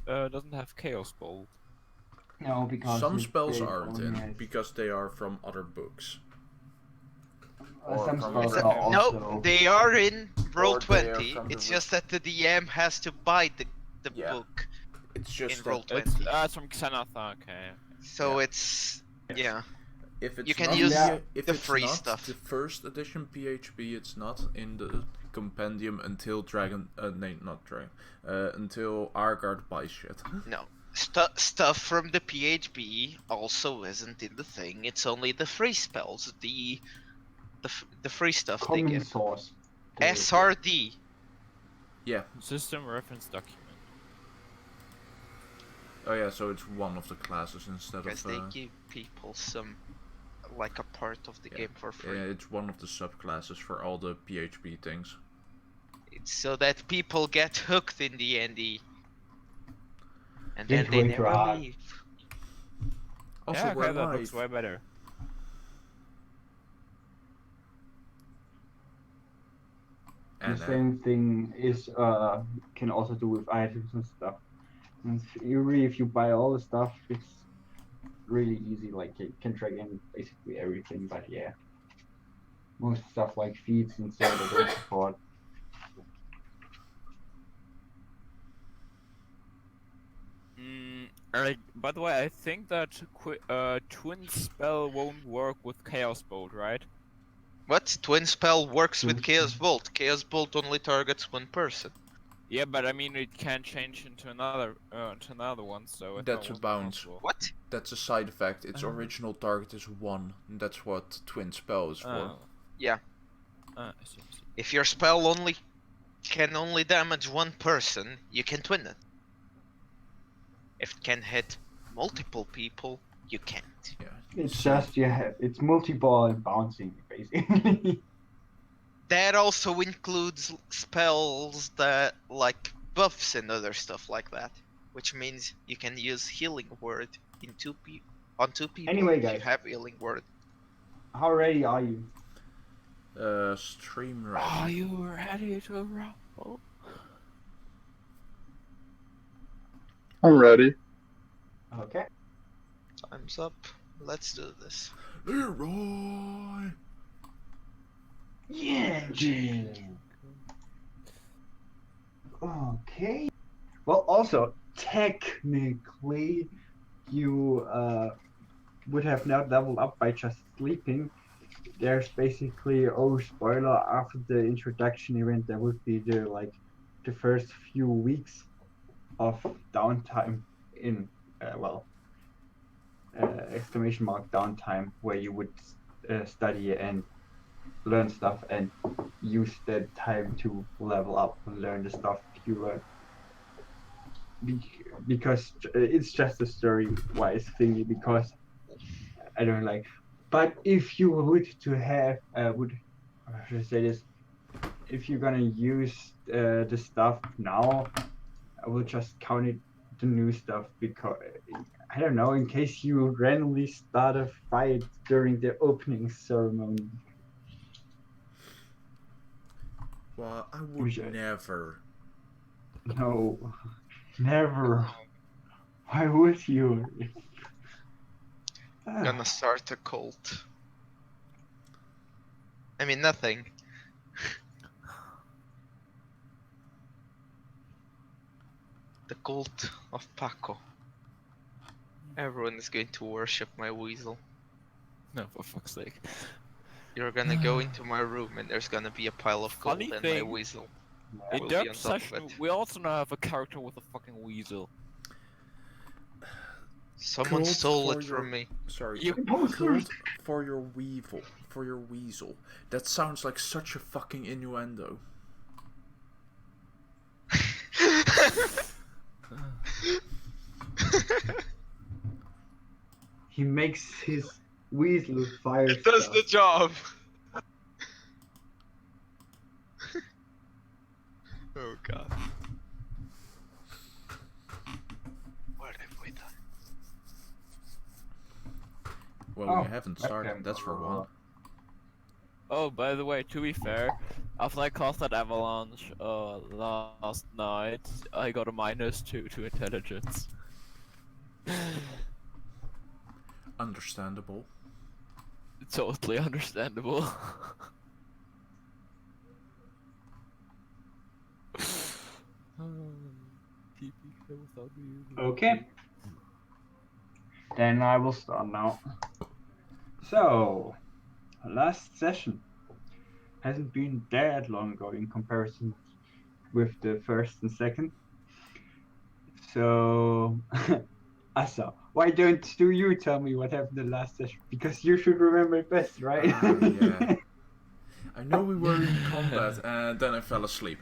doesn't have Chaos Bolt. No, because Some spells they aren't only in has- because they are from other books. some from spells the- are also. No, they are in Or they are Roll20. from the It's just that the DM has to buy the Yeah. book It's just in that Roll20. It's from Xanath. Okay. So Yeah. it's yeah. if it's You can not use if the it's free not stuff. the first edition PHB, it's not in the compendium until until Argard buys shit. No. Stuff from the PHB also isn't in the thing. It's only the free spells, the free stuff they Common get. source. SRD. Yeah. System reference document. Oh yeah, so it's one of the classes instead Because of. they give people some, like a part of the game for free. Yeah, it's one of the subclasses for all the PHB things. It's so that people get hooked in the ND. And It's then they way too never hard. leave. Also, yeah, we're okay, that live. looks way better. The And same thing is can also do with items and stuff. And if you buy all the stuff, it's really easy. Like you can track in basically everything. But yeah, most stuff like feeds and so they don't support. By the way, I think that Twin Spell won't work with Chaos Bolt, right? What? Twin Spell works Twin with Chaos Bolt. Chaos Bolt only targets one person. Yeah, but I mean it can change into another one, so if That's that a was bounce. possible. What? that's a side effect. Its original target is 1. And that's what Twin Spell is for. Oh. Yeah. I see. If your spell can only damage one person, you can twin it. If it can hit multiple people, you can't. Yeah. It's See, just it's multi-ball and bouncing basically. That also includes spells that like buffs and other stuff like that, which means you can use Healing Word on two people. Anyway, if you guys. have Healing Word. How ready are you? stream ready. Are you ready to rumble? I'm ready. Okay. Time's up. Let's do this. Leroy! Yeah, Jin. Okay. Well, also technically, you would have not leveled up by just sleeping. There's basically spoiler after the introduction event. There would be the first few weeks of downtime in exclamation mark downtime where you would study and learn stuff and use that time to level up and learn the stuff you learn. Because it's just a story-wise thingy. Because I don't like. But if you would to have how should I say this? If you're gonna use the stuff now, I will just count it the new stuff because I don't know, in case you randomly start a fight during the opening ceremony. Well, I would never. No, never. Why would you? Gonna start a cult. I mean, nothing. The cult of Paco. Everyone is going to worship my weasel. No, for fuck's sake. You're gonna go into my room and there's gonna be a pile of gold Funny and thing, my weasel. In will be on Derp top of session, it. we also now have a character with a fucking weasel. Someone Gold stole for it your- from me. Sorry. You Gold for your weevil. For your weasel. That sounds like such a fucking innuendo. He makes his weasel fire It does stuff. the job. Oh god. What have we done? Well, Oh, we haven't started, okay. that's for one. Oh, by the way, to be fair, After I cast that avalanche last night, I got a -2 to intelligence. Understandable. Totally understandable. TPK without me. Okay. Then I will start now. So, last session hasn't been that long ago in comparison with the first and second. So, Asa, why don't you tell me what happened the last session? Because you should remember it best, right? Yeah. I know we were in combat, and then I fell asleep.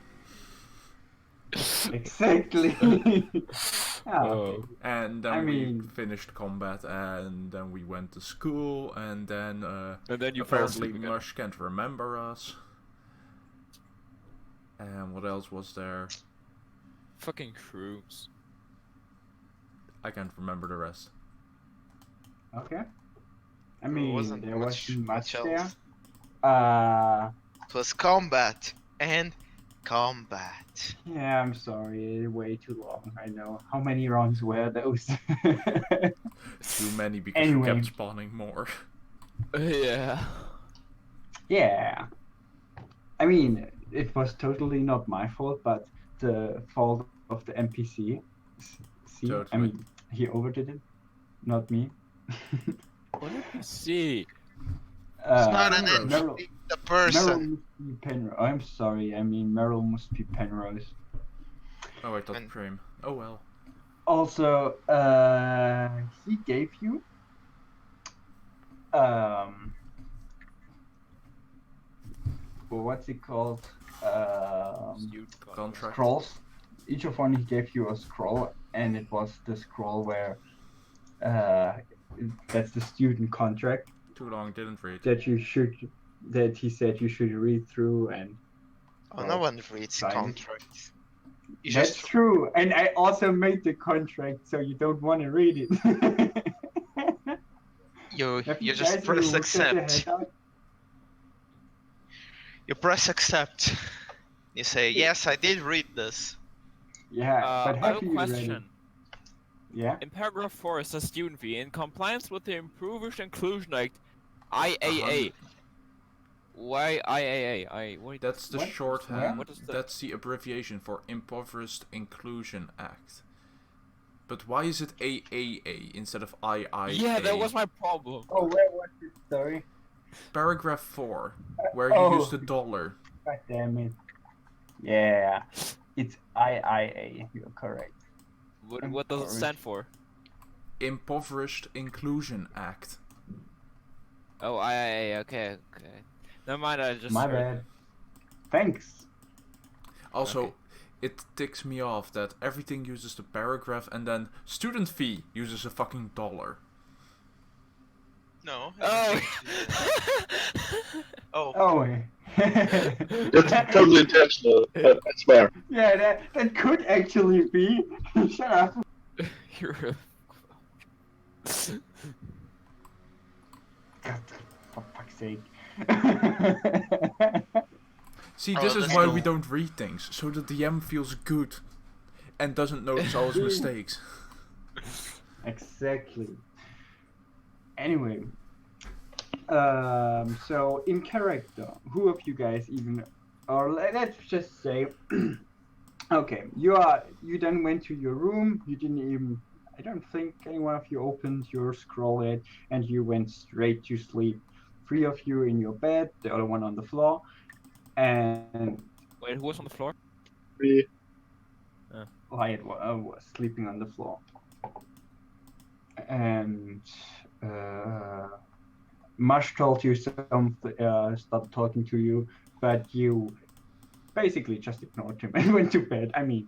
Exactly. Oh. And then I we mean- finished combat, and then we went to school, and then And then you fell apparently asleep again. Mush can't remember us. And what else was there? Fucking shrooms. I can't remember the rest. Okay. I There mean, wasn't there much- wasn't much much there. else. Uh, It was combat and combat. yeah, I'm sorry, way too long. I know. How many rounds were those? Too many because we Anyway. kept spawning more. Yeah. Yeah. I mean, it was totally not my fault, but the fault of the NPC. See, I Totally. mean, he overdid it, not me. What did you see? It's not an Penrose. Meryl, NPC, the Meryl person. must be Penrose. I'm sorry, I mean, Meryl must be Penrose. Oh, I thought And- Prim. Oh well. Also, he gave you what's it called? Contract. Scrolls. Each of one he gave you a scroll, and it was the scroll where that's the student contract Too long, didn't read. that he said you should read through, and Oh, no one reads sign it. contracts. You that's just true. And I also made the contract, so you don't want to read it. you Have you guys just press looked at the accept. handout? You press accept. You say yes, I did read this. Yeah, but I have have a you read it? question. Yeah. In paragraph 4 it says student fee. In compliance with the Improved Inclusion Act, IAA. Why IAA? Wait. That's the What? shorthand. What is that? That's the abbreviation for Impoverished Inclusion Act. But why is it AAA instead of IIA? Yeah, that was my problem. Oh, where was it? Sorry. Paragraph 4, where you Oh. use the dollar. God damn it. Yeah. It's IIA. You're correct. What does it stand for? Impoverished Inclusion Act. Oh, IAA. Okay. Never mind. I just My heard. bad. Thanks. Also, Okay. it ticks me off that everything uses the paragraph and then student fee uses a fucking dollar. No. Oh. Oh. Oh. That's totally intentional, but I swear. Yeah, that could actually be. Shut up. You're a... God, for fuck's sake. See, Oh, this is that's why cool. we don't read things, so the DM feels good and doesn't notice all his mistakes. Exactly. Anyway, so in character, who of you guys even, or let's just say, okay, you then went to your room. You didn't even, I don't think any one of you opened your scroll yet, and you went straight to sleep. 3 of you in your bed, the other one on the floor, and Wait, who was on the floor? Me. Wyatt was sleeping on the floor. And Mush told you something, stopped talking to you, but you basically just ignored him and went to bed. I mean,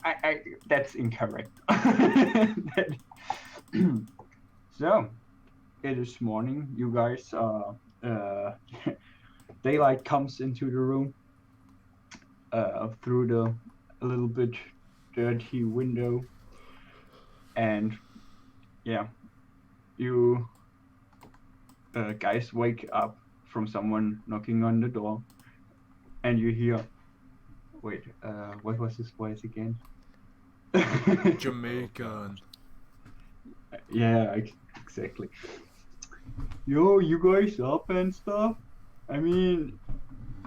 I that's incorrect. So, it is morning. You guys daylight comes into the room through the a little bit dirty window, and yeah, you guys wake up from someone knocking on the door, and you hear. Wait, what was his voice again? Jamaican. Yeah, exactly. Yo, you guys up and stuff? I mean,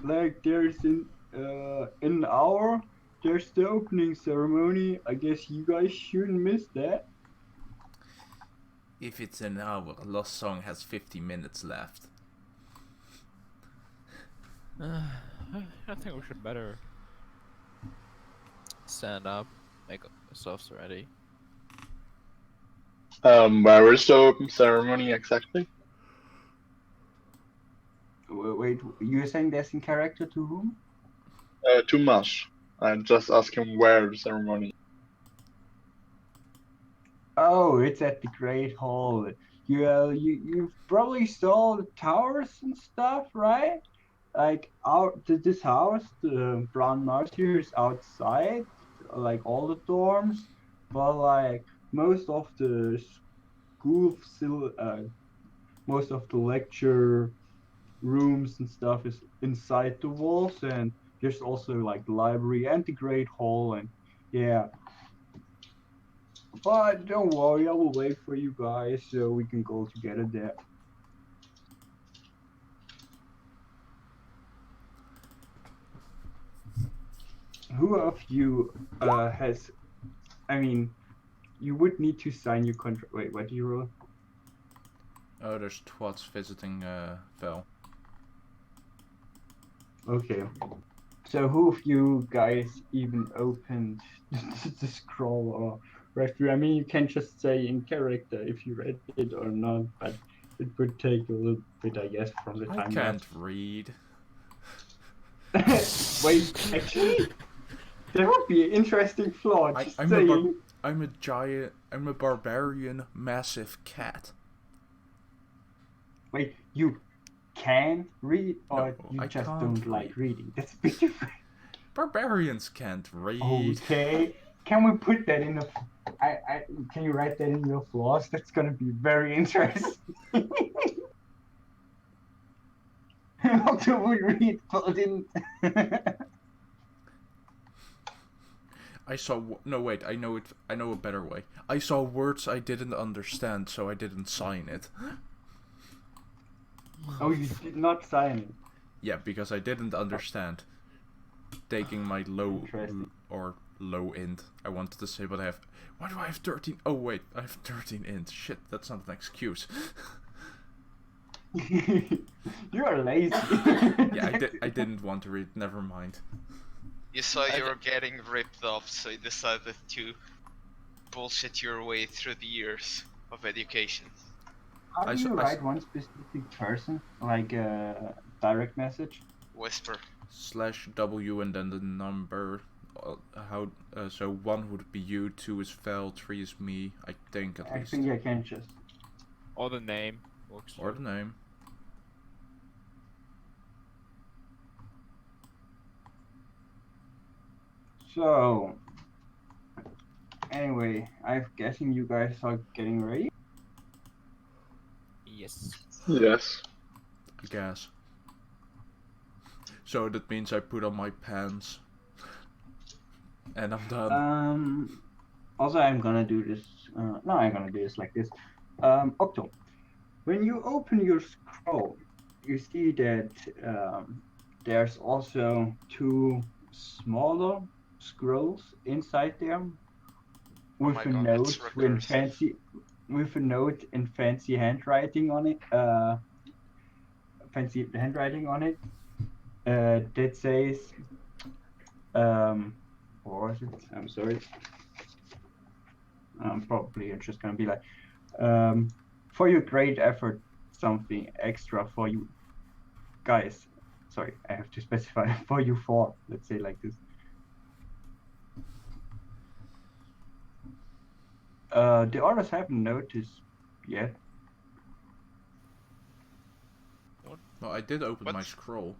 like there's in an hour there's the opening ceremony. I guess you guys shouldn't miss that. If it's an hour, Lost Song has 50 minutes left. I think we should better stand up, make ourselves ready. Where is the open ceremony exactly? Wait, you're saying that's in character to whom? Too much. I'm just asking where the ceremony. Oh, it's at the Great Hall. You probably saw the towers and stuff, right? Like this house, the Brown Martyr is outside, like all the dorms, but like most of the school most of the lecture rooms and stuff is inside the walls, and there's also like the library and the Great Hall, and yeah. But don't worry, I will wait for you guys so we can go together there. Who of you has? I mean, you would need to sign your contract. Wait, what do you roll? Oh, there's twats visiting Vel. Okay. So who of you guys even opened the scroll or read through? I mean, you can just say in character if you read it or not, but it would take a little bit, I guess, from the I time can't read. Wait, actually, that would be an interesting flaw. Just saying. I'm a barbarian massive cat. Wait, you can read or No, you I just can't don't read. like reading? That's a bit different. Barbarians can't read. Okay, can we put that in can you write that in your flaws? That's gonna be very interesting. How do we read but didn't? I saw no wait, I know it. I know a better way. I saw words I didn't understand, so I didn't sign it. Oh, you did not sign it. Yeah, because I didn't understand. Taking my low Interesting. or low int. I wanted to say, but I have. Why do I have 13? Oh wait, I have 13 int. Shit, that's not an excuse. You are lazy. Yeah, I didn't want to read. Never mind. You saw you were getting ripped off, so you decided to bullshit your way through the years of education. How do you write one specific person, like a direct message? Whisper. /W and then the number. So 1 would be you, 2 is Val, 3 is me. I think at least. I think I can just. Or the name works. Or the name. So, anyway, I'm guessing you guys are getting ready. Yes. Yes. I guess. So that means I put on my pants. And I'm done. Also, I'm gonna do this. No, I'm gonna do this like this. Octo, when you open your scroll, you see that there's also 2 smaller scrolls inside there with my a God, note it's recursive. with a note in fancy handwriting on it. Fancy handwriting on it. That says, what was it? I'm sorry. Probably it's just gonna be like, for your great effort, something extra for you guys. Sorry, I have to specify for you 4. Let's say like this. The others haven't noticed yet. No, I did open What? my scroll.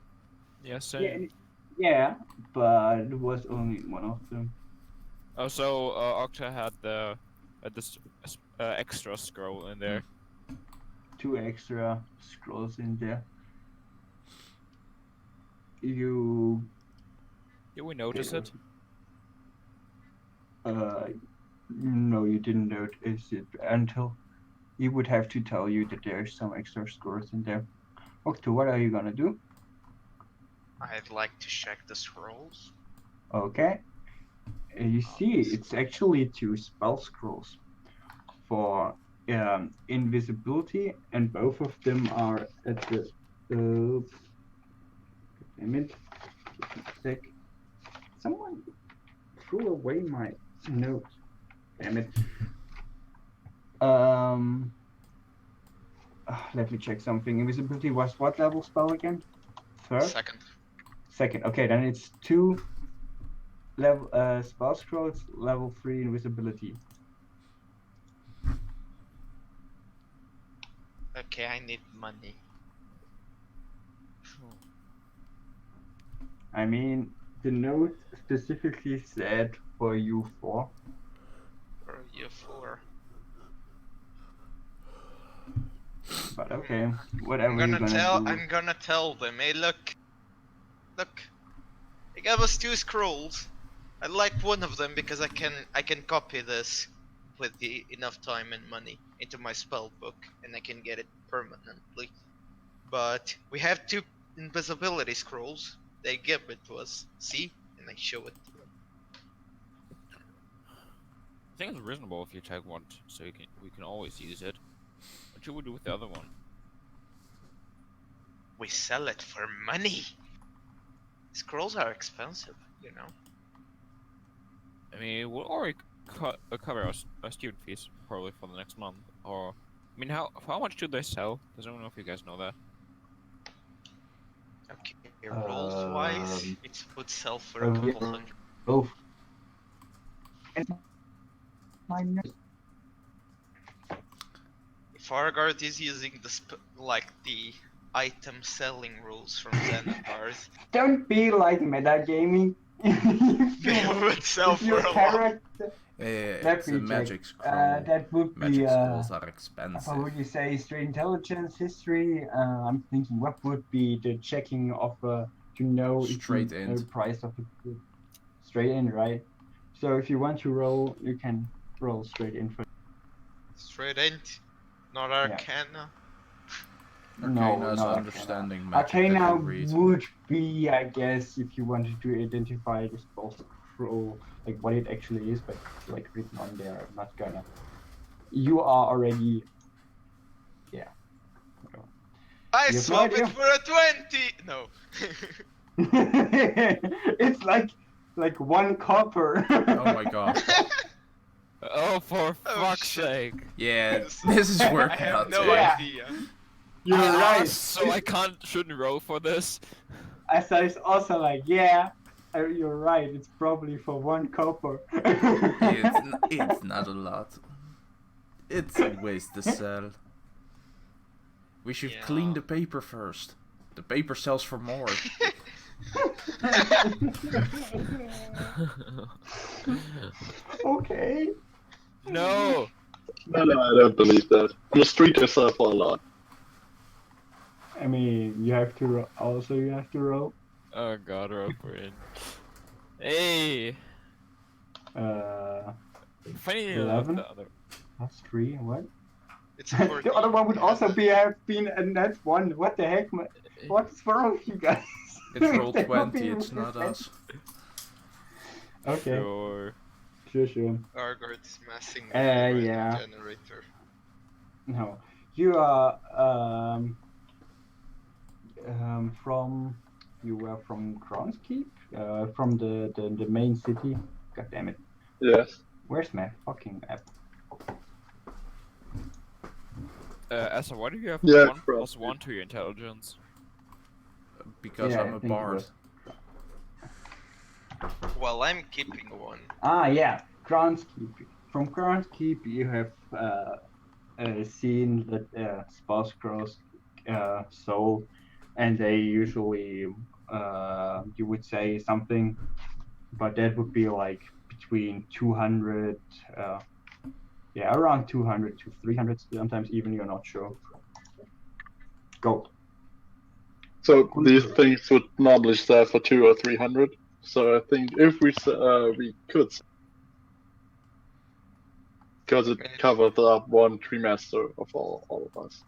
Yeah, same. Yeah, but it was only one of them. Oh, so Octa had this extra scroll in there. 2 extra scrolls in there. you Did we notice it? no, you didn't notice it until he would have to tell you that there's some extra scores in there. Octo, what are you gonna do? I'd like to check the scrolls. Okay. You see, it's actually 2 spell scrolls for invisibility, and both of them are at the. Damn it. Give me a sec. Someone threw away my notes. Damn it. Let me check something. Invisibility was what level spell again? Third? Second. Second. Okay, then it's 2 level spell scrolls, level 3 invisibility. Okay, I need money. I mean, the note specifically said for you 4. Or you 4. But okay, whatever you're gonna do. I'm gonna tell them, hey look, they gave us 2 scrolls. I like one of them because I can copy this with enough time and money into my spell book, and I can get it permanently. But we have 2 invisibility scrolls. They give it to us. See, and I show it to them. I think it's reasonable if you take one, so we can always use it. What should we do with the other one? We sell it for money. Scrolls are expensive, you know. I mean, we'll already cover our student fees probably for the next month. Or, I mean, how much do they sell? Does anyone know if you guys know that? Okay, rolls wise, it would sell for a Oh, couple yeah. hundred. Both. My notes. If Argard is using the item selling rules from Xanathar's, Don't be like metagaming. they would sell If your for a lot. character. Let It's a me check. magic scroll. That would Magic be. scrolls are What expensive. would you say? Straight intelligence, history. I'm thinking, what would be the checking of to know Straight if you know int. price of a good straight in, right? So if you want to roll, you can roll straight in for. Straight int, not Arcana. Arcana is not understanding magic that Arcana can read. would be, I guess, if you wanted to identify the spell scroll, like what it actually is, but it's like written on there. I'm not gonna. You are already. Yeah. I You have no swap it idea. for a 20! No. It's like 1 copper. Oh my god. Oh, for Oh, fuck's shit. sake! Yeah, this is I working have out no too. Yeah. idea. You're I right. asked, so I shouldn't roll for this. I said it's also like, yeah, you're right. It's probably for 1 copper. It's not a lot. It's a waste to sell. We should clean Yeah. the paper first. The paper sells for more. Okay. No! No, I don't believe that. On the street, they sell for a lot. I mean, you have to also you have to roll. Oh god, we're in. Hey! Funny enough, 11 the other. plus 3. What? It's 14. The other one would You have also that. have been a net 1. What the heck? What's wrong with you guys? It's roll They would 20, be it's not resistant. us. Okay. Sure. Sure. Argard is messing with Yeah. the random generator. No, you are from you were from Kronskeep, from the main city. God damn it! Yes. Where's my fucking app? Asa, why do you have Yeah, 1 plus 1 to your intelligence? Because Yeah, I'm I a think it bard. was. Well, I'm keeping 1. Ah, yeah, Kronskeep. From Kronskeep, you have seen that spell scrolls sold, and they usually you would say something, but that would be like between 200, around 200 to 300. Sometimes even you're not sure. Gold. So these things would normally sell for 200 or 300. So I think if we could, because it covers up one trimester of all of us.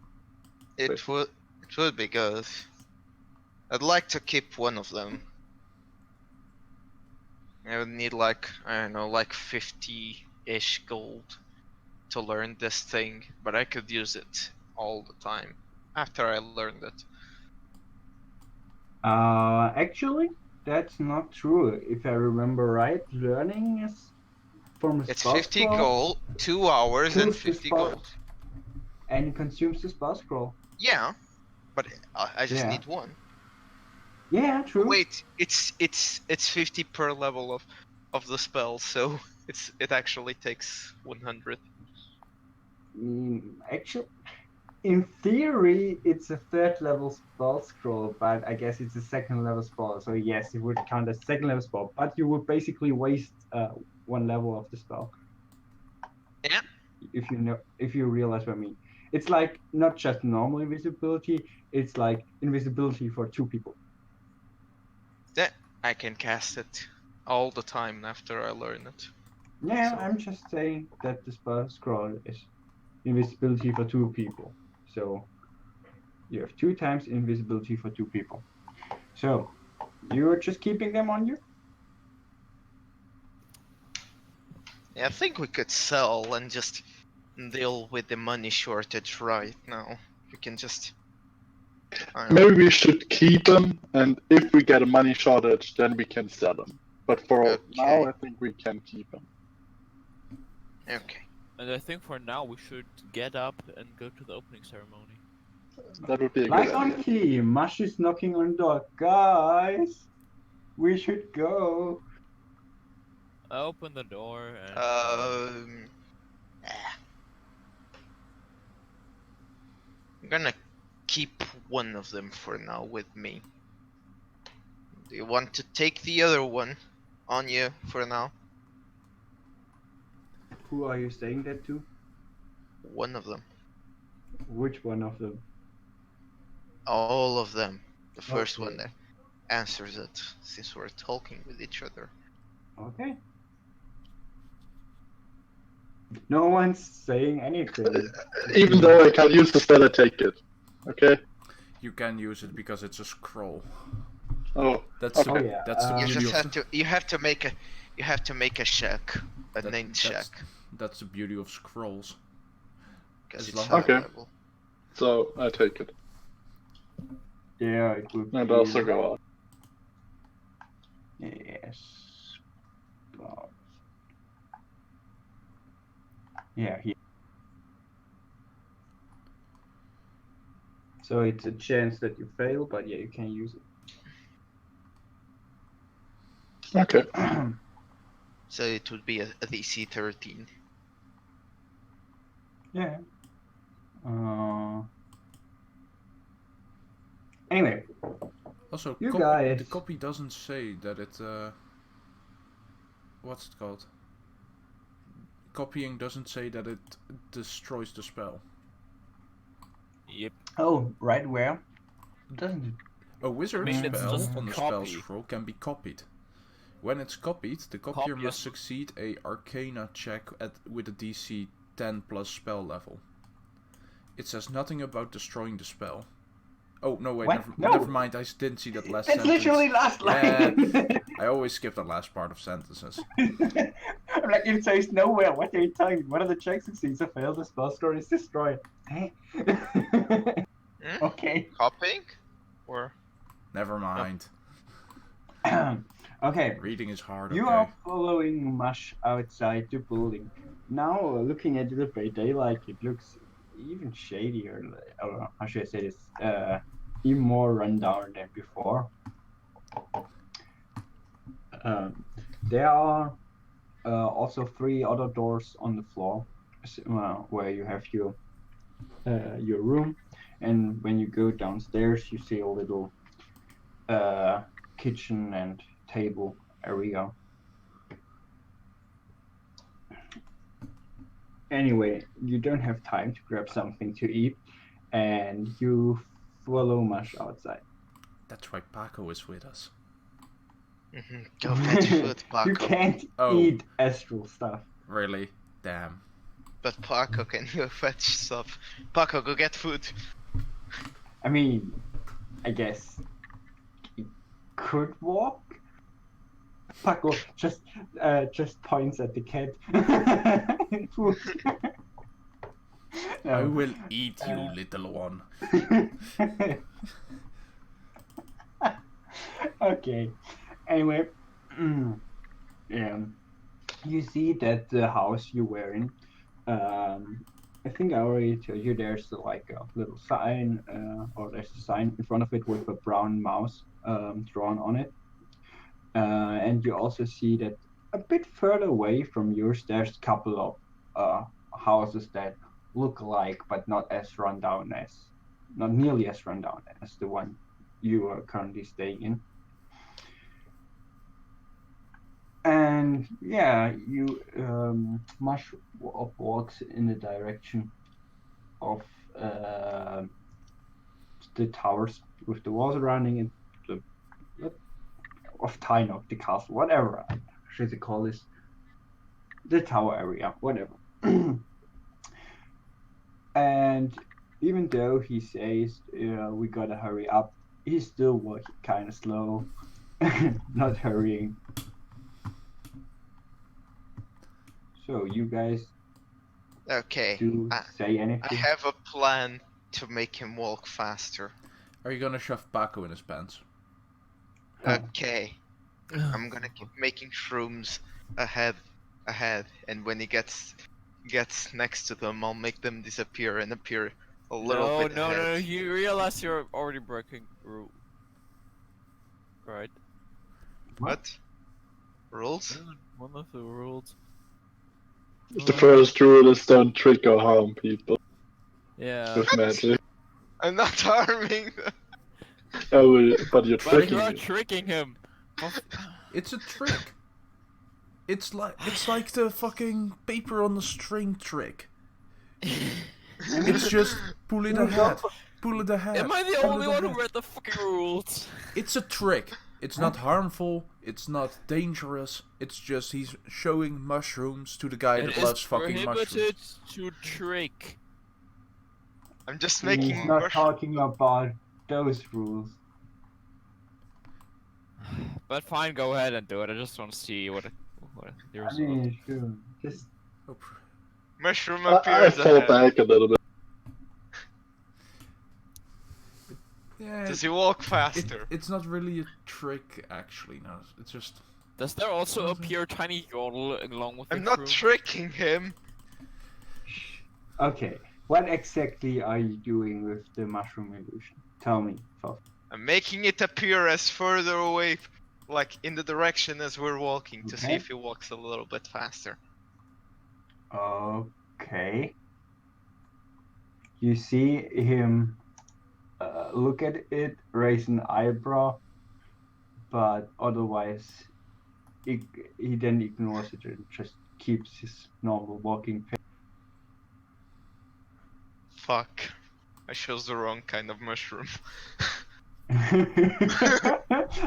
It would be good. I'd like to keep one of them. I would need like, I don't know, like 50-ish gold to learn this thing, but I could use it all the time after I learned it. Actually, that's not true. If I remember right, learning is from a It's spell 50 scroll gold, 2 hours and kills the 50 spell gold. and consumes the spell scroll. Yeah, but I just Yeah. need one. Yeah, true. Wait, it's 50 per level of the spell, so it actually takes 100. Actually, in theory, it's a third level spell scroll, but I guess it's a second level spell. So yes, it would count as second level spell, but you would basically waste one level of the spell. Yeah. If you realize what I mean. It's like not just normal invisibility, it's like invisibility for two people. That I can cast it all the time after I learn it. Yeah, So- I'm just saying that the spell scroll is invisibility for two people. So you have 2 times invisibility for two people. So you're just keeping them on you? Yeah, I think we could sell and just deal with the money shortage right now. We can just. I don't know. Maybe we should keep them, and if we get a money shortage, then we can sell them. But for now, Okay. I think we can keep them. Okay. And I think for now we should get up and go to the opening ceremony. That would be a Like good on idea. key, Mush is knocking on the door. Guys, we should go. I open the door and Ah. I'm gonna keep one of them for now with me. Do you want to take the other one on you for now? Who are you saying that to? One of them. Which one of them? All of them. The first Okay. one that answers it, since we're talking with each other. Okay. No one's saying anything. Even though I can use the spell, I take it. Okay? You can use it because it's a scroll. Oh, That's okay. Oh the, yeah. that's the You beauty just of have to. You have to make a. You have to make a check, a That- named that's- check, that's the beauty of scrolls. because as it's long- high Okay. level. So I take it. Yeah, it would And be. also go out. Yes. But... Yeah, here. So it's a chance that you fail, but yeah, you can use Okay. it. So it would be a DC 13. Yeah. Anyway, Also, You the guys. copy doesn't say that it. What's it called? Copying doesn't say that it destroys the spell. Yep. Oh, right where? Doesn't it? A wizard I mean, it's spell just on the spell copy. scroll can be copied. When it's copied, the copier Copy must is- succeed a Arcana check with a DC 10 plus spell level. It says nothing about destroying the spell. Oh, no, wait, What? No. never mind, I didn't see that last That's sentence. literally last line. I always skip the last part of sentences. I'm like, it says nowhere. What are you talking? One of the checks succeeds a fail, the spell score is destroyed. Hey. Okay. Copying? Or Never mind. Okay. Reading is hard, You okay? are following Mush outside the building. Now, looking at the by daylight, it looks even shadier. Or how should I say this? Even more rundown than before. There are also 3 other doors on the floor, where you have your room, and when you go downstairs, you see a little kitchen and table area. Anyway, you don't have time to grab something to eat, and you follow Mush outside. That's why Paco is with us. Go get food, You Paco. can't Oh. eat astral stuff. Really? Damn. But Paco can go fetch stuff. Paco, go get food. I mean, I guess he could walk. Paco just points at the cat. Food. I No. will eat you, little one. Okay. Anyway, yeah. You see that the house you were in. I think I already told you there's like a little sign, or there's a sign in front of it with a brown mouse drawn on it. And you also see that a bit further away from yours, there's a couple of houses that look like, but not nearly as run down as the one you are currently staying in. And yeah, you Mush walks in the direction of the towers with the walls surrounding it, of Tynok, the castle, whatever should I call this, the tower area, whatever. And even though he says we gotta hurry up, he's still walking kind of slow, not hurrying. So you guys Okay. do say I anything? have a plan to make him walk faster. Are you gonna shove Paco in his pants? Huh. Okay. I'm gonna keep making shrooms ahead, and when he gets next to them, I'll make them disappear and appear a little No, bit no, ahead. no. You realize you're already breaking rule, right? What? Rules? One of the rules. The first rule is don't trick or harm people Yeah. with magic. I'm not harming them. Oh, but you're But tricking you are it. tricking him. It's a trick. It's like the fucking paper on the string trick. It's just pull it ahead. Pull it ahead. Am I the pull only it one who ahead. read the fucking rules? It's a trick. It's not harmful. It's not dangerous. It's just he's showing mushrooms to the guy It that is loves fucking prohibited mushrooms. to trick. I'm just He's making not mush- talking about those rules. But fine, go ahead and do it. I just want to see what the I result. mean, sure. Just Oh, mushroom I appears fall ahead. back a little bit. yeah. Does he walk faster? It's not really a trick, actually. No, it's just. Does there also appear tiny yodel along with the I'm not shroom? tricking him. okay. What exactly are you doing with the mushroom illusion? Tell me, Fluff. I'm making it appear as further away, like in the direction as we're walking, to see Okay. if he walks a little bit faster. Okay. You see him look at it, raise an eyebrow, but otherwise he then ignores it and just keeps his normal walking pace. Fuck. I chose the wrong kind of mushroom.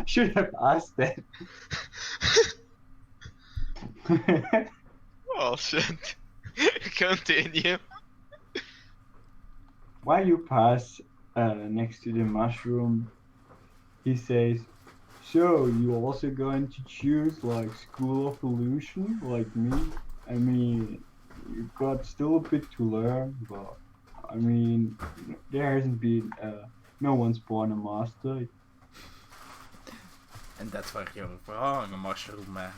Should have asked that. Oh shit. Continue. While you pass next to the mushroom, he says, "So you also going to choose like School of Illusion like me? I mean, you got still a bit to learn, but I mean, there hasn't been no one's born a master." And that's why you're wrong, mushroom man.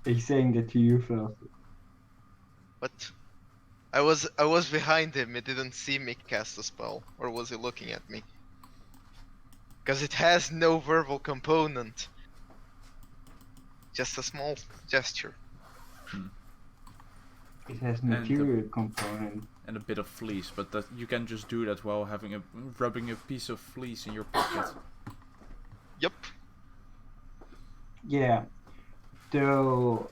He's saying that to you first. What? I was behind him, it didn't see me cast a spell. Or was he looking at me? Because it has no verbal component. Just a small gesture. It has material component. And a bit of fleece, but that you can just do that while rubbing a piece of fleece in your pocket. Yup. Yeah. Though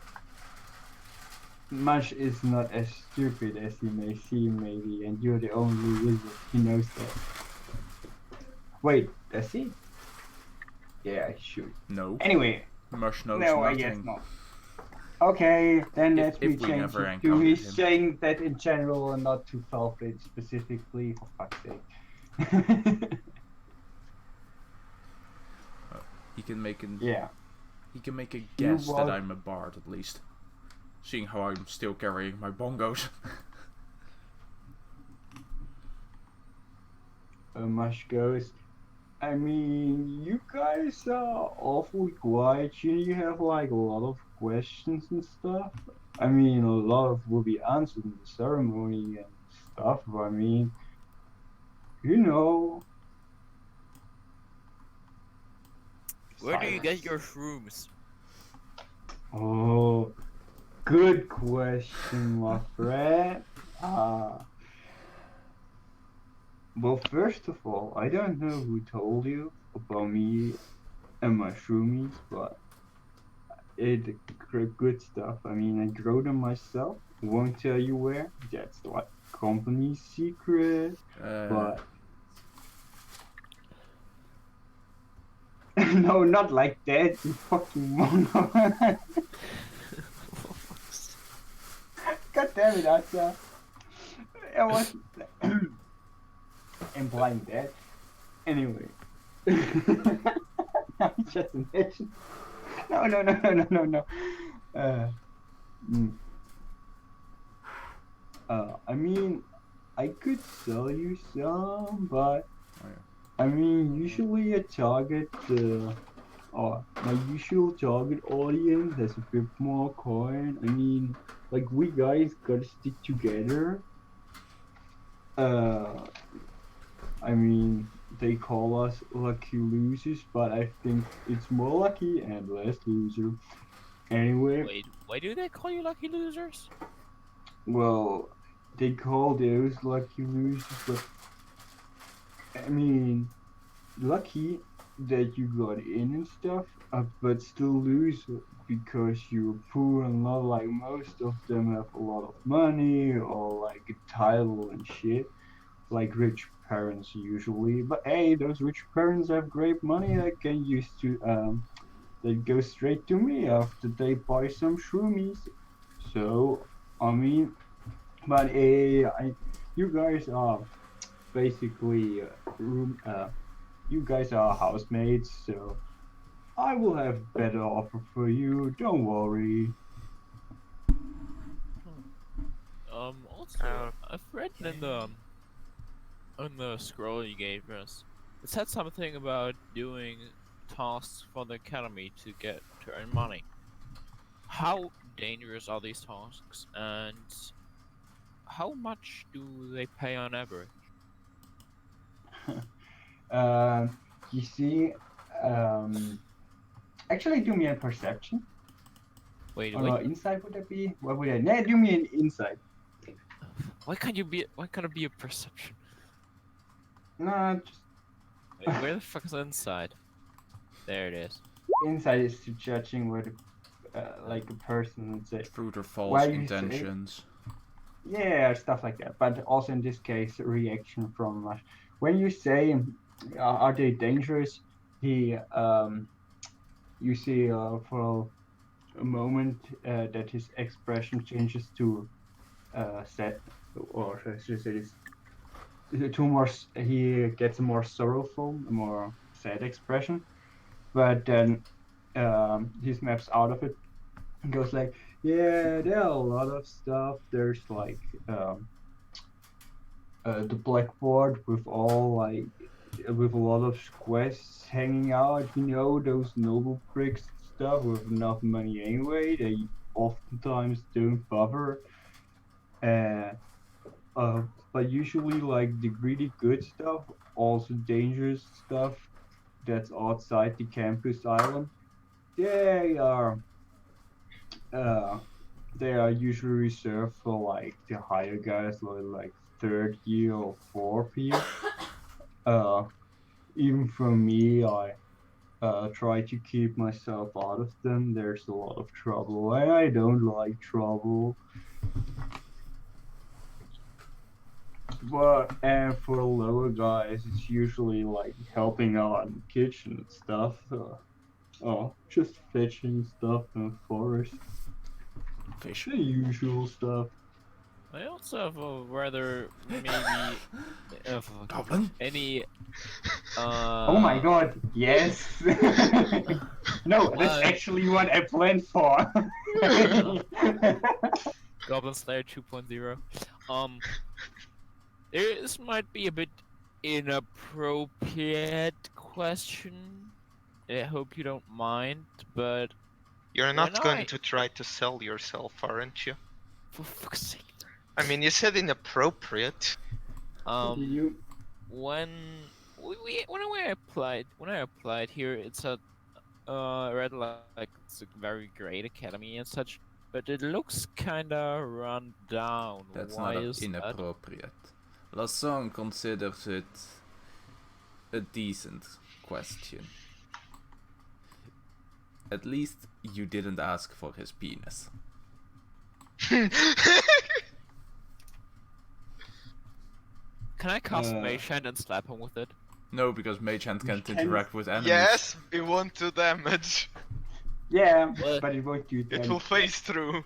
Mush is not as stupid as he may seem, maybe, and you're the only wizard. He knows that. Wait, does he? Yeah, he should. No. Anyway, Mush knows no, I nothing. guess not. Okay, then If- let me if we change never it to encounter he's him. saying that in general and not to Valve specifically, for fuck's sake. He can make an Yeah. he can make a You guess that want- I'm a bard at least. Seeing how I'm still carrying my bongos. Mush goes, I mean, you guys are awfully quiet. You have like a lot of questions and stuff. I mean, a lot of will be answered in the ceremony and stuff. I mean, you know. Where do you get Silence. your shrooms? Oh, good question, my friend. Well, first of all, I don't know who told you about me and my shroomies, but it's good stuff. I mean, I grow them myself. Won't tell you where. That's like company secret. But no, not like that, you fucking mono. God damn it, Asa. I was implying that. Anyway. I just imagine. No. Mm. I mean, I could sell you some, but Oh, yeah. I mean, usually I target my usual target audience has a bit more coin. I mean, like we guys gotta stick together. I mean, they call us lucky losers, but I think it's more lucky and less loser. Anyway, Wait, why do they call you lucky losers? well, they call those lucky losers, but I mean, lucky that you got in and stuff, but still lose because you're poor and not like most of them have a lot of money or like a title and shit, like rich parents usually. But hey, those rich parents have great money that can use to they go straight to me after they buy some shroomies. So I mean, but you guys are basically you guys are housemates, so I will have better offer for you. Don't worry. Also, I've read in the scroll you gave us, it said something about doing tasks for the academy to earn money. How dangerous are these tasks, and how much do they pay on average? You see, um, actually, do me a perception. Wait, Or wait. no, insight would that be? What would I? Nah, do me an insight. Why can't you be? Why can't it be a perception? Nah, just Wait, where the fuck is the inside? There it is. insight is to judging where like a person would say. Through their false Why you say- intentions. Yeah, stuff like that. But also in this case, reaction from when you say, "Are they dangerous?" He you see for a moment that his expression changes to sad, or should I say this? To more, he gets a more sorrowful, a more sad expression. But then he snaps out of it and goes like, "Yeah, there are a lot of stuff. There's like the blackboard with all like with a lot of quests hanging out. You know those noble bricks stuff with enough money anyway. They oftentimes don't bother. Uh, uh, but usually like the really good stuff, also dangerous stuff that's outside the campus island. They are uh, they are usually reserved for like the higher guys, like third year or fourth year. Uh, even for me, try to keep myself out of them. There's a lot of trouble, and I don't like trouble. But and for lower guys, it's usually like helping out in the kitchen and stuff. Just fetching stuff in the forest. Fish. The usual stuff. I also have a rather maybe Goblin? any Oh my god, yes! No, that's Uh, actually what I planned for. Goblin Slayer 2.0. This might be a bit inappropriate question. I hope you don't mind, but You're not When going I- to try to sell yourself, aren't you? for fuck's sake. I mean, you said inappropriate. You When when I applied here, it's a read like it's a very great academy and such, but it looks kinda run down. That's Why not is that? inappropriate. Lasson considers it a decent question. At least you didn't ask for his penis. Can I cast Uh, Mage Hand and slap him with it? No, because Mage Hand can't Can- interact with enemies. Yes, it won't do damage. yeah, What? but it won't do It damage. will phase through.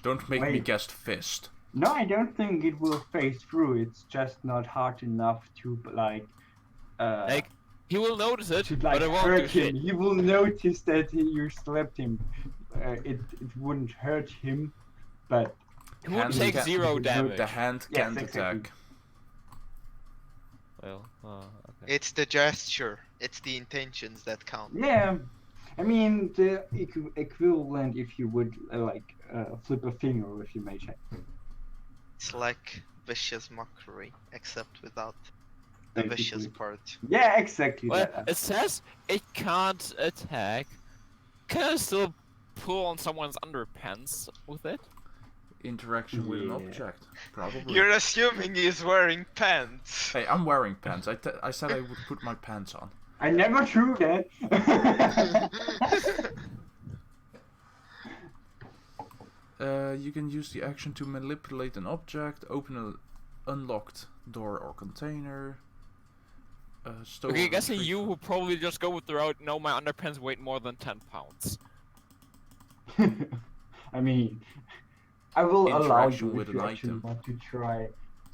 Don't make me Wait. guess fist. No, I don't think it will phase through. It's just not hard enough to like He will notice it, to but like it won't do hurt him. shit. He will notice that you slapped him. It wouldn't hurt him, but He won't Hand take can- 0 damage. The hand Yes, can't exactly. attack. Well, okay. It's the gesture. It's the intentions that count. yeah. I mean, the equivalent if you would flip a finger with your mage hand. It's like vicious mockery, except without the vicious Basically. part. Yeah, exactly. Well, that. it says it can't attack. Can I still pull on someone's underpants with it? Interaction with an Yeah. object, probably. You're assuming he's wearing pants. Hey, I'm wearing pants. I said I would put my pants on. I never threw that. You can use the action to manipulate an object, open an unlocked door or container. Okay, guessing you will probably just go with the route, no, my underpants weight more than 10 pounds. I mean, I will allow Interaction you with if you an actually item. want to try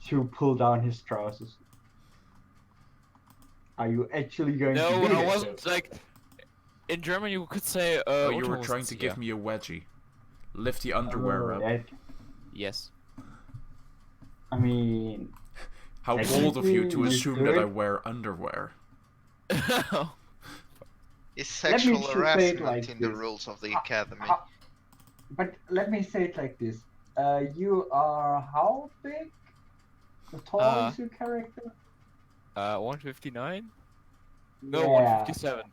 to pull down his trousers. Are you actually going No, to do I that, wasn't, though? like... In German you could say, Oh, you were trying to give me a wedgie. Lift the underwear Oh, up. that- Yes. I mean, How bold of you to you assume that I could. wear underwear. It's Let me sexual just say it harassment like in the this. rules of the How- academy. how- but let me say it like this. You are how big? How tall is your character? 159? No, Yeah. 157.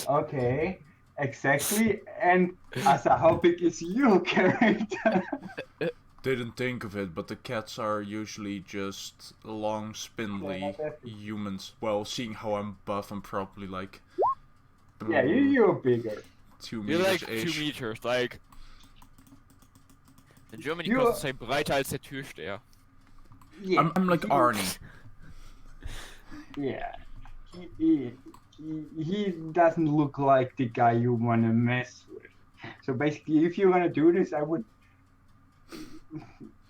Okay, exactly. And Asa, how big is your character? Didn't think of it, but the cats are usually just long, spindly Yeah, definitely. humans. Well, seeing how I'm buff, I'm probably like... Yeah, you're bigger. 2 You're meters like ish. 2 meters, like... In German you You're- could say breiter als der Türsteher. Yeah, I'm like you- Arnie. Yeah. He doesn't look like the guy you wanna mess with. So basically, if you're gonna do this, I would.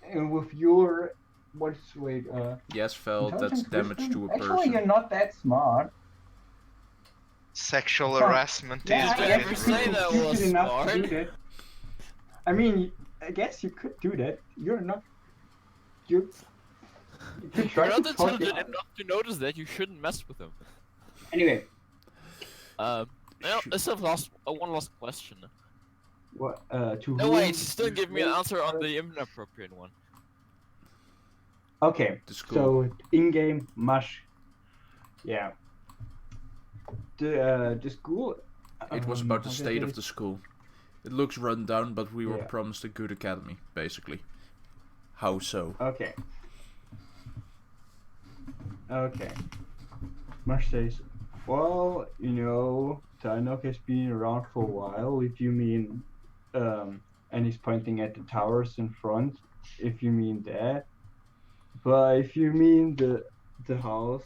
And with your. Yes, Fel, that's intelligence damage wisdom? to a Actually, person. you're not that smart. Sexual Huh. harassment Yeah, is Did you I ever guess say you could that use was it enough to smart? do that. I mean, I guess you could do that. You're not. You could You're try not to talk intelligent it- enough to notice that you shouldn't mess with him. Anyway, Well, I still have one last question. what? To No, whom wait, still give me an you- answer on the inappropriate one. Okay, The school. so in-game mush. Yeah. The school. It was about the how did state they- of the school. It looks run down, but we were Yeah. promised a good academy, basically. How so? Okay. Okay. Mush says, well, Synok has been around for a while. If you mean, and he's pointing at the towers in front. If you mean that, but if you mean the house,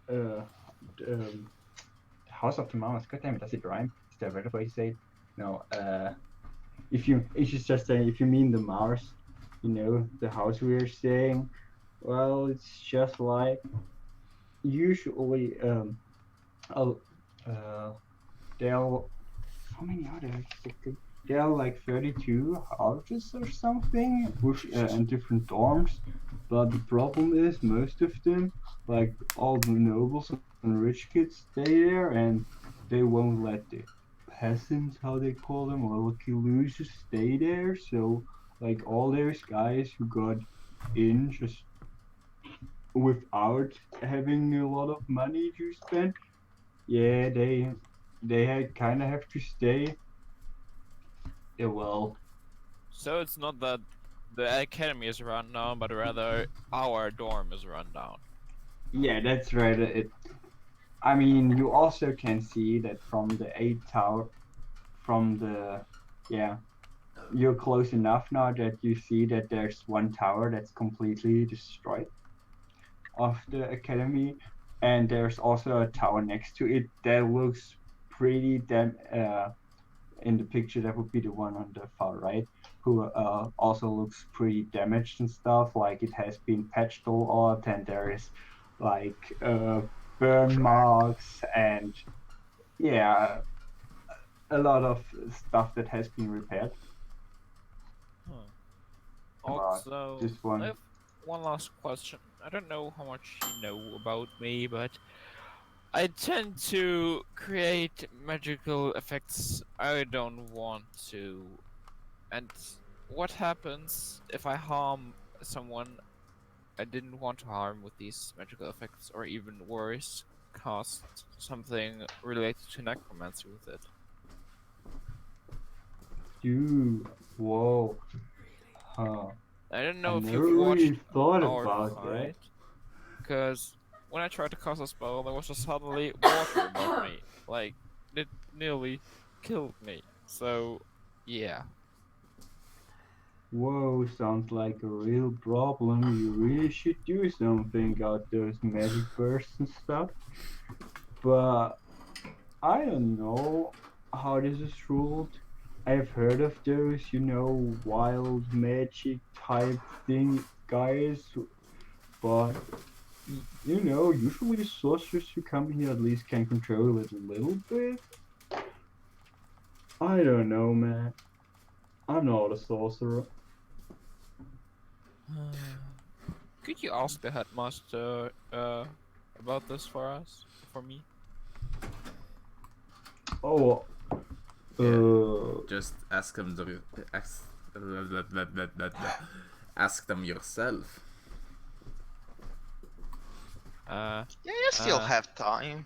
uh, House of the Mouse. God damn it, does it rhyme? Is there a better way to say it? No. If you just saying if you mean the Mars, the house we are saying. Well, it's just like usually uh, uh there are how many are there exactly? There are like 32 houses or something with and different dorms, but the problem is most of them, like all the nobles and rich kids, stay there and they won't let the peasants, how they call them, or lucky losers, stay there. So like all those guys who got in just without having a lot of money to spend, yeah, they kind of have to stay. Yeah, well, So it's not that the academy is run down, but rather our dorm is run down. yeah, that's right. I mean, you also can see that from the eight tower, from the, yeah, you're close enough now that you see that there's one tower that's completely destroyed of the academy, and there's also a tower next to it that looks pretty in the picture that would be the one on the far right, who also looks pretty damaged and stuff. Like it has been patched a lot, and there is like burn marks and yeah, a lot of stuff that has been repaired. Huh. But Also, this I one, have one last question. I don't know how much you know about me, but I tend to create magical effects I don't want to. And what happens if I harm someone I didn't want to harm with these magical effects, or even worse, cast something related to necromancy with it? dude, whoa, huh? I don't I know if never you've watched really thought our about that. fight, because when I tried to cast a spell, there was just suddenly water above me. Like, it nearly killed me. So, yeah. Whoa, sounds like a real problem. You really should do something about those magic bursts and stuff. But I don't know how this is ruled. I've heard of those, wild magic type thing guys, but usually sorcerers who come here at least can control it a little bit. I don't know, man. I'm not a sorcerer. Could you ask the headmaster about this for us? For me? Oh, Just ask them ask them yourself. Uh, Yeah, you still Uh, have time.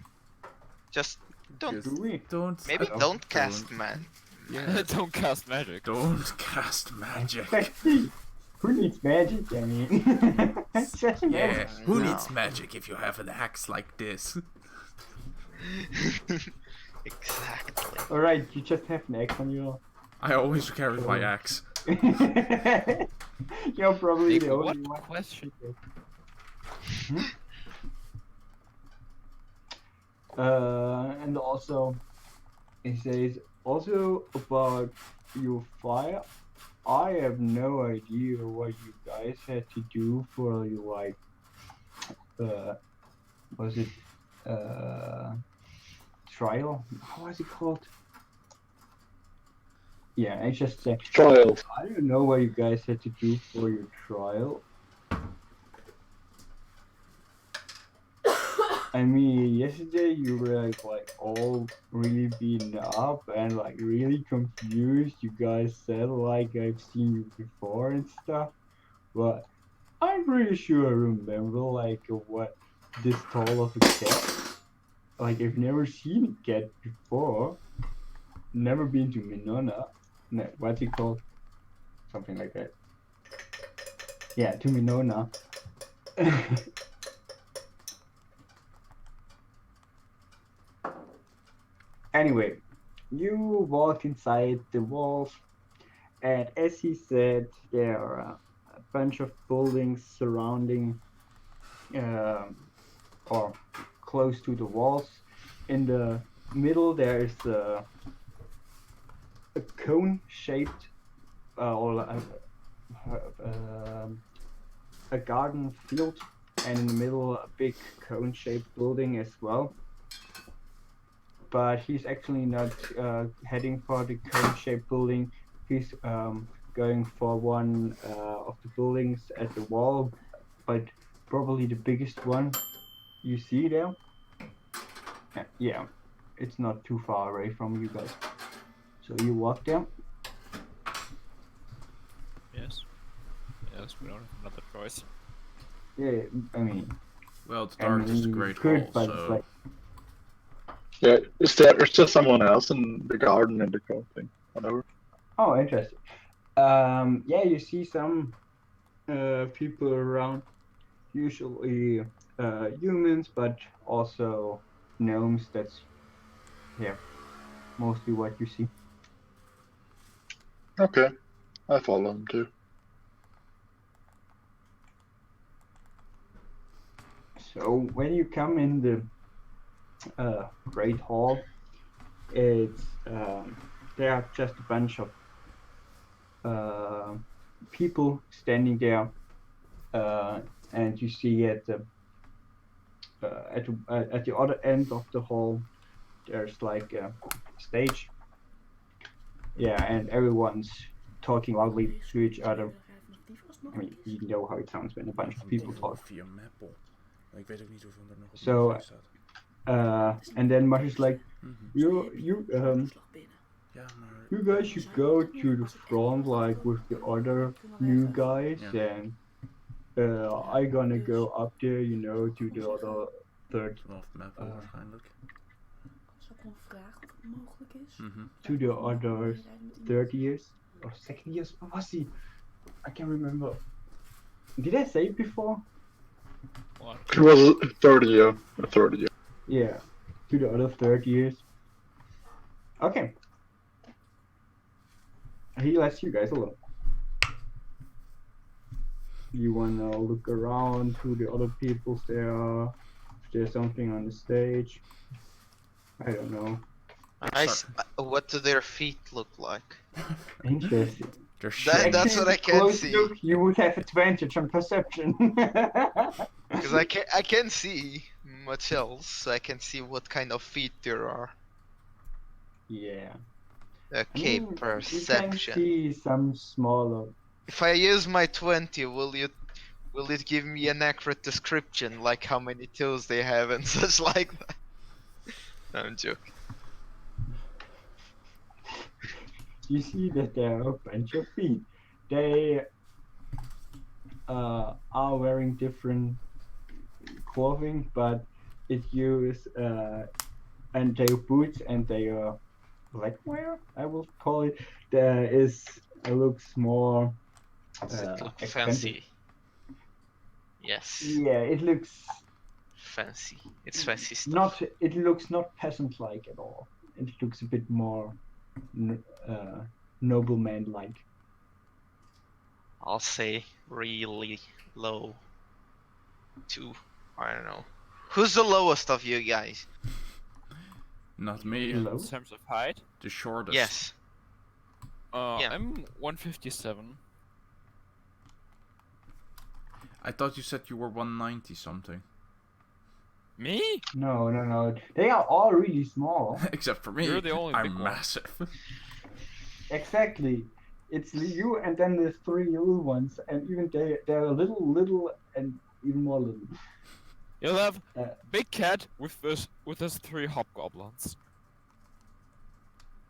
Just don't. Just do we? don't Maybe don't- don't cast man. Yeah, don't cast magic. don't cast magic. Who needs magic? I mean, it's just Yeah, magic. who No. needs magic if you have an axe like this? Exactly. Alright, you just have an axe on your. I always carry my axe. You're probably Nick, the only what one. question? And also, it says also about your fire. I have no idea what you guys had to do for your was it trial? How was it called? Yeah, I just say Trial. I don't know what you guys had to do for your trial. I mean, yesterday you were like all really beaten up and like really confused. You guys said like I've seen you before and stuff, but I'm pretty sure I remember like what this tall of a cat. Like I've never seen a cat before. Never been to Minona. No, what's it called? Something like that. Yeah, to Minona. Anyway, you walk inside the walls, and as he said, there are a bunch of buildings surrounding or close to the walls. In the middle, there is a cone-shaped or a garden field, and in the middle, a big cone-shaped building as well. But he's actually not heading for the cone-shaped building. He's going for one of the buildings at the wall, but probably the biggest one you see there. Yeah, it's not too far away from you guys. So you walk there. Yes. Yes, we don't have another choice. Yeah, I mean, Well, the target is the you Great could, Hall, but so it's like, Yeah, is there someone else in the garden and the cone thing? Whatever. oh, interesting. Yeah, you see some people around, usually humans, but also gnomes. That's yeah, mostly what you see. Okay, I follow him too. So when you come in the Great Hall, it's there are just a bunch of people standing there, and you see at the other end of the hall, there's like a stage. Yeah, and everyone's talking loudly to each other. I mean, you know how it sounds when a bunch of people talk. via Maple. Ik weet ook niet hoeveel er nog op So, mijn staat. and then Mark is like, you Ja, maar... you guys should go to the front, like with the other new guys, Yeah. and I gonna go up there, you know, to the other third, Vanaf Maple waarschijnlijk. Zal ik gewoon vragen of het mogelijk is? to the other third years or second years. What was he? I can't remember. Did I say it before? What? It was a third year. A third year. Yeah, to the other third years. Okay. He lets you guys alone. You wanna look around who the other peoples there are? If there's something on the stage. I don't know. What do their feet look like? Interesting. They're That's what I can Close see. look, you would have advantage on perception. Because I can't see much else. So I can see what kind of feet there are. Yeah. Okay, You can perception. see some smaller. If I use my 20, will it give me an accurate description, like how many toes they have and such like that? No, I'm joking. You see that there are a bunch of feet. They are wearing different clothing, but it use and their boots and their legwear, I will call it. There is looks more Does it look expensive. fancy? Yes, Yeah, it looks fancy. It's fancy stuff. not. It looks not peasant-like at all. It looks a bit more nobleman-like. I'll say really low. 2. I don't know. Who's the lowest of you guys? Not me. Low? In terms of height, The shortest. Yes. Yeah. I'm 157. I thought you said you were 190 something. Me? No. They are all really small. Except for me. You're the only big I'm one. massive. Exactly. It's you and then the 3 little ones, and even they're a little, and even more little. You'll have Uh, big cat with his 3 hobgoblins.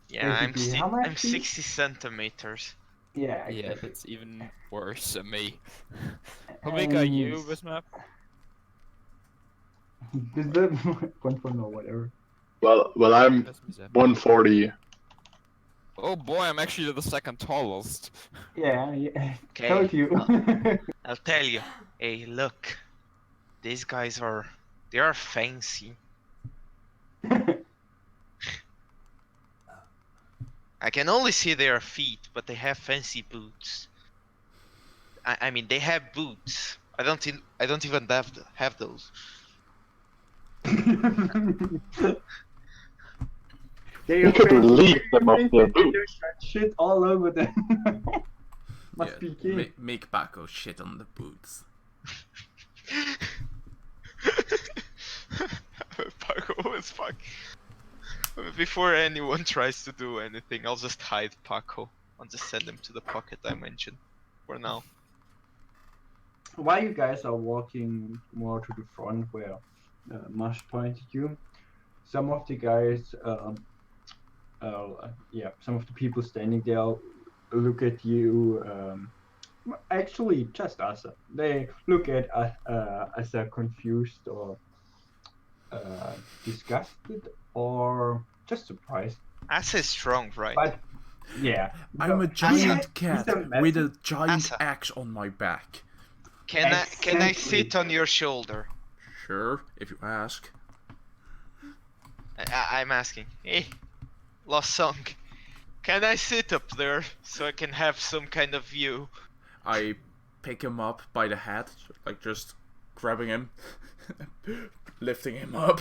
Yeah, Basically, how much I'm feet? 60 centimeters. Yeah. Yeah, Exactly. that's even worse than me. How big are you, And- Bismap? Is that 1.0 or whatever? Well, I'm That's me, Zeb. 140. Oh boy, I'm actually the second tallest. Yeah. Okay. Told you. I'll tell you. Hey, look. These guys they are fancy. I can only see their feet, but they have fancy boots. I mean, they have boots. I don't even have those. They You are could fancy. relieve them of their They boots. just got shit all over them. Must Yeah, be king. make Paco shit on the boots. Paco is fuck. Before anyone tries to do anything, I'll just hide Paco. I'll just send him to the pocket dimension. For now. While you guys are walking more to the front where Mosh pointed you, some of the guys, some of the people standing there look at you. Actually, just us. They look at us as confused or disgusted or just surprised. Asa is strong, right? But yeah, I'm a he giant he's cat a with massive- a giant Asa. axe on my back. Can I Exactly. sit on your shoulder? Sure, if you ask. I'm asking. Hey, lost song. Can I sit up there so I can have some kind of view? I pick him up by the head, like just grabbing him, lifting him up.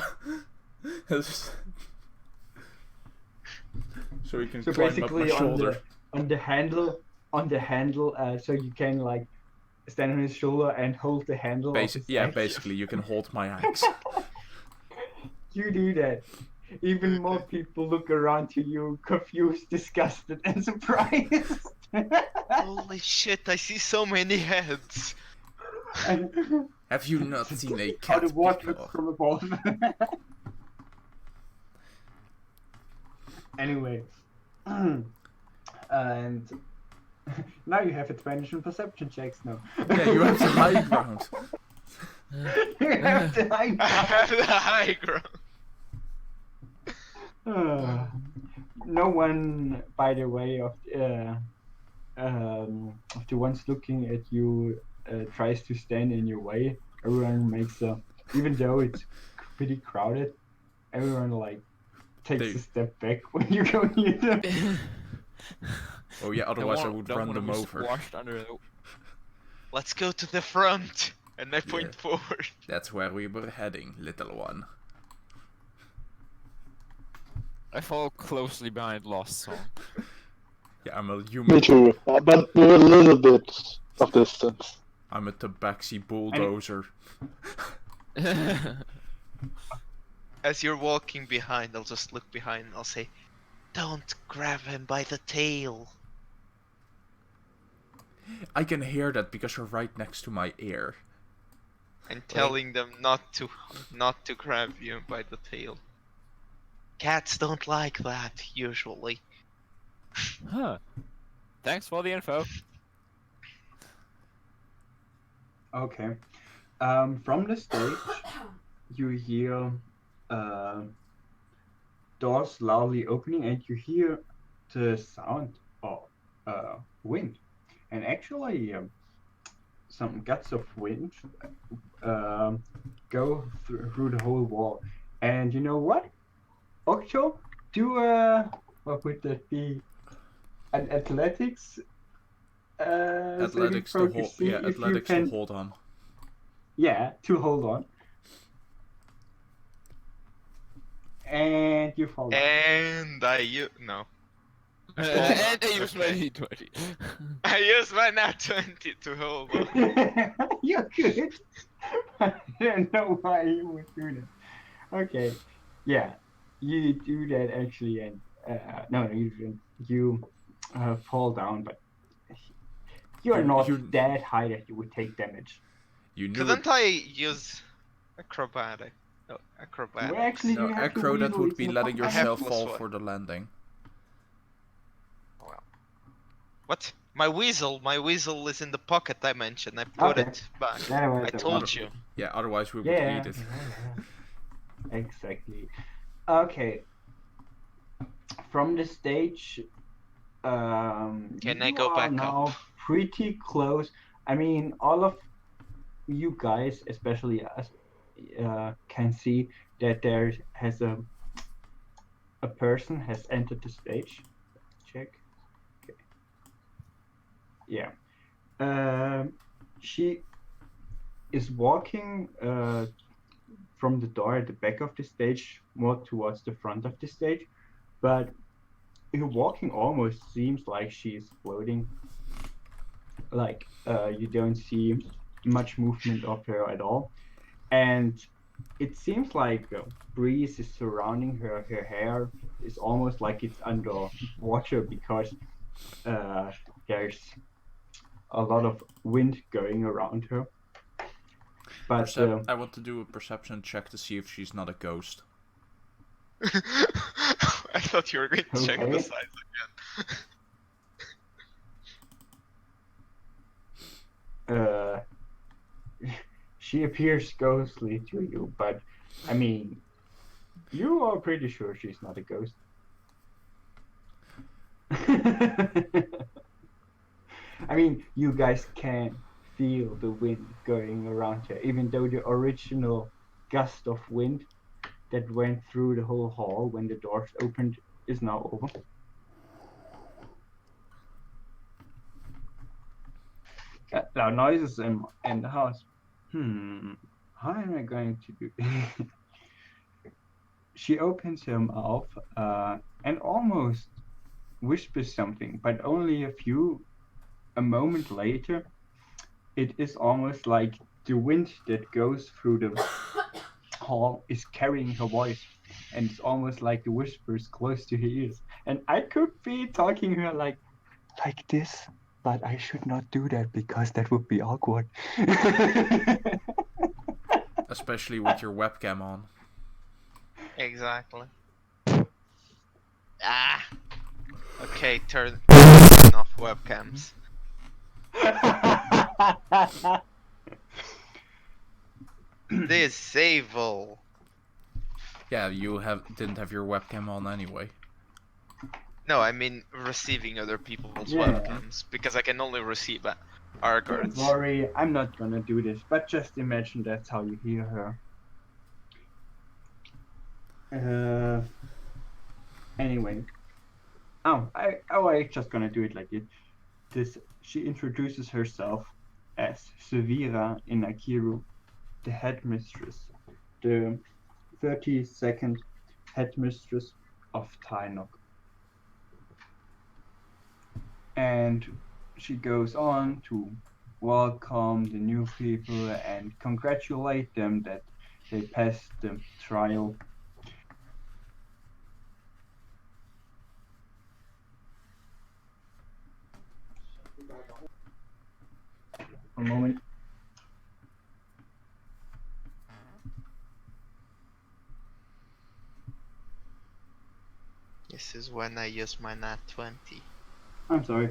So he can So climb up my basically shoulder. on the handle, so you can like stand on his shoulder and hold the handle. Of his axe. Basically, you can hold my axe. You do that. Even more people look around to you, confused, disgusted, and surprised. Holy shit, I see so many heads. And Have you not seen a how cat the water before? looks from above. Anyway, and now you have advantage on perception checks now. Yeah, you have the high ground. You have the high I have the high ground. No one, by the way, of the ones looking at you tries to stand in your way. Everyone makes even though it's pretty crowded, everyone like takes They- a step back when you go near them. Oh yeah, otherwise I would run them over. Squashed under the... Let's go to the front. And I point forward. That's where we were heading, little one. I follow closely behind Lost Song. Yeah, I'm a human. Me too, but with a little bit of distance. I'm a tabaxi bulldozer. As you're walking behind, I'll just look behind and I'll say, "Don't grab him by the tail." I can hear that because you're right next to my ear. And telling them not to grab you by the tail. Cats don't like that usually. Huh. Thanks for the info. Okay. From the stage, you hear doors loudly opening, and you hear the sound of wind. And actually, some guts of wind go through the whole wall. And you know what? Octo, do what would that be? An athletics. Athletics to hold. Yeah, athletics to hold on. Yeah, to hold on. And you fall down. And no. And I use my D20. I use my nat 20 to hold on. You're good. I don't know why you would do that. Okay. Yeah, you do that actually, and no, you didn't. You fall down, but you're not that high that you would take damage. You knew Couldn't I use acrobatic? No, acrobatic. Well, actually, No, you have to acro, that weasel would it be in letting the I have yourself plus fall one. for the landing. What? My weasel is in the pocket dimension. I put Okay. it back. Yeah, well, I told you. Yeah, otherwise we would Yeah. eat it. Exactly. Okay. From the stage, Can I you go are back now up? pretty close. I mean, all of you guys, especially us, can see that there has a person has entered the stage. Check. yeah. She is walking from the door at the back of the stage more towards the front of the stage, but her walking almost seems like she's floating. Like you don't see much movement of her at all, and it seems like a breeze is surrounding her. Her hair is almost like it's under water because uh, there's a lot of wind going around her. But I want to do a perception check to see if she's not a ghost. I thought you were going to check the Okay. size again. She appears ghostly to you, but I mean, you are pretty sure she's not a ghost. I mean, you guys can feel the wind going around her, even though the original gust of wind that went through the whole hall when the doors opened is now over. Loud noises in the house. How am I going to do this? She opens her mouth and almost whispers something, but only a moment later, it is almost like the wind that goes through the hall is carrying her voice, and it's almost like the whispers close to her ears. And I could be talking her like this, but I should not do that because that would be awkward. Especially with your webcam on. Exactly. Ah. Okay, turn off webcams. Disable. Yeah, you didn't have your webcam on anyway. No, I mean receiving other people's Yeah. webcams because I can only receive our Don't cards. worry, I'm not gonna do this, but just imagine that's how you hear her. Anyway. I just gonna do it like this. She introduces herself as Severa Inakiru, the headmistress, the 32nd headmistress of Tainok. And she goes on to welcome the new people and congratulate them that they passed the trial. A moment. This is when I use my nat 20. I'm sorry.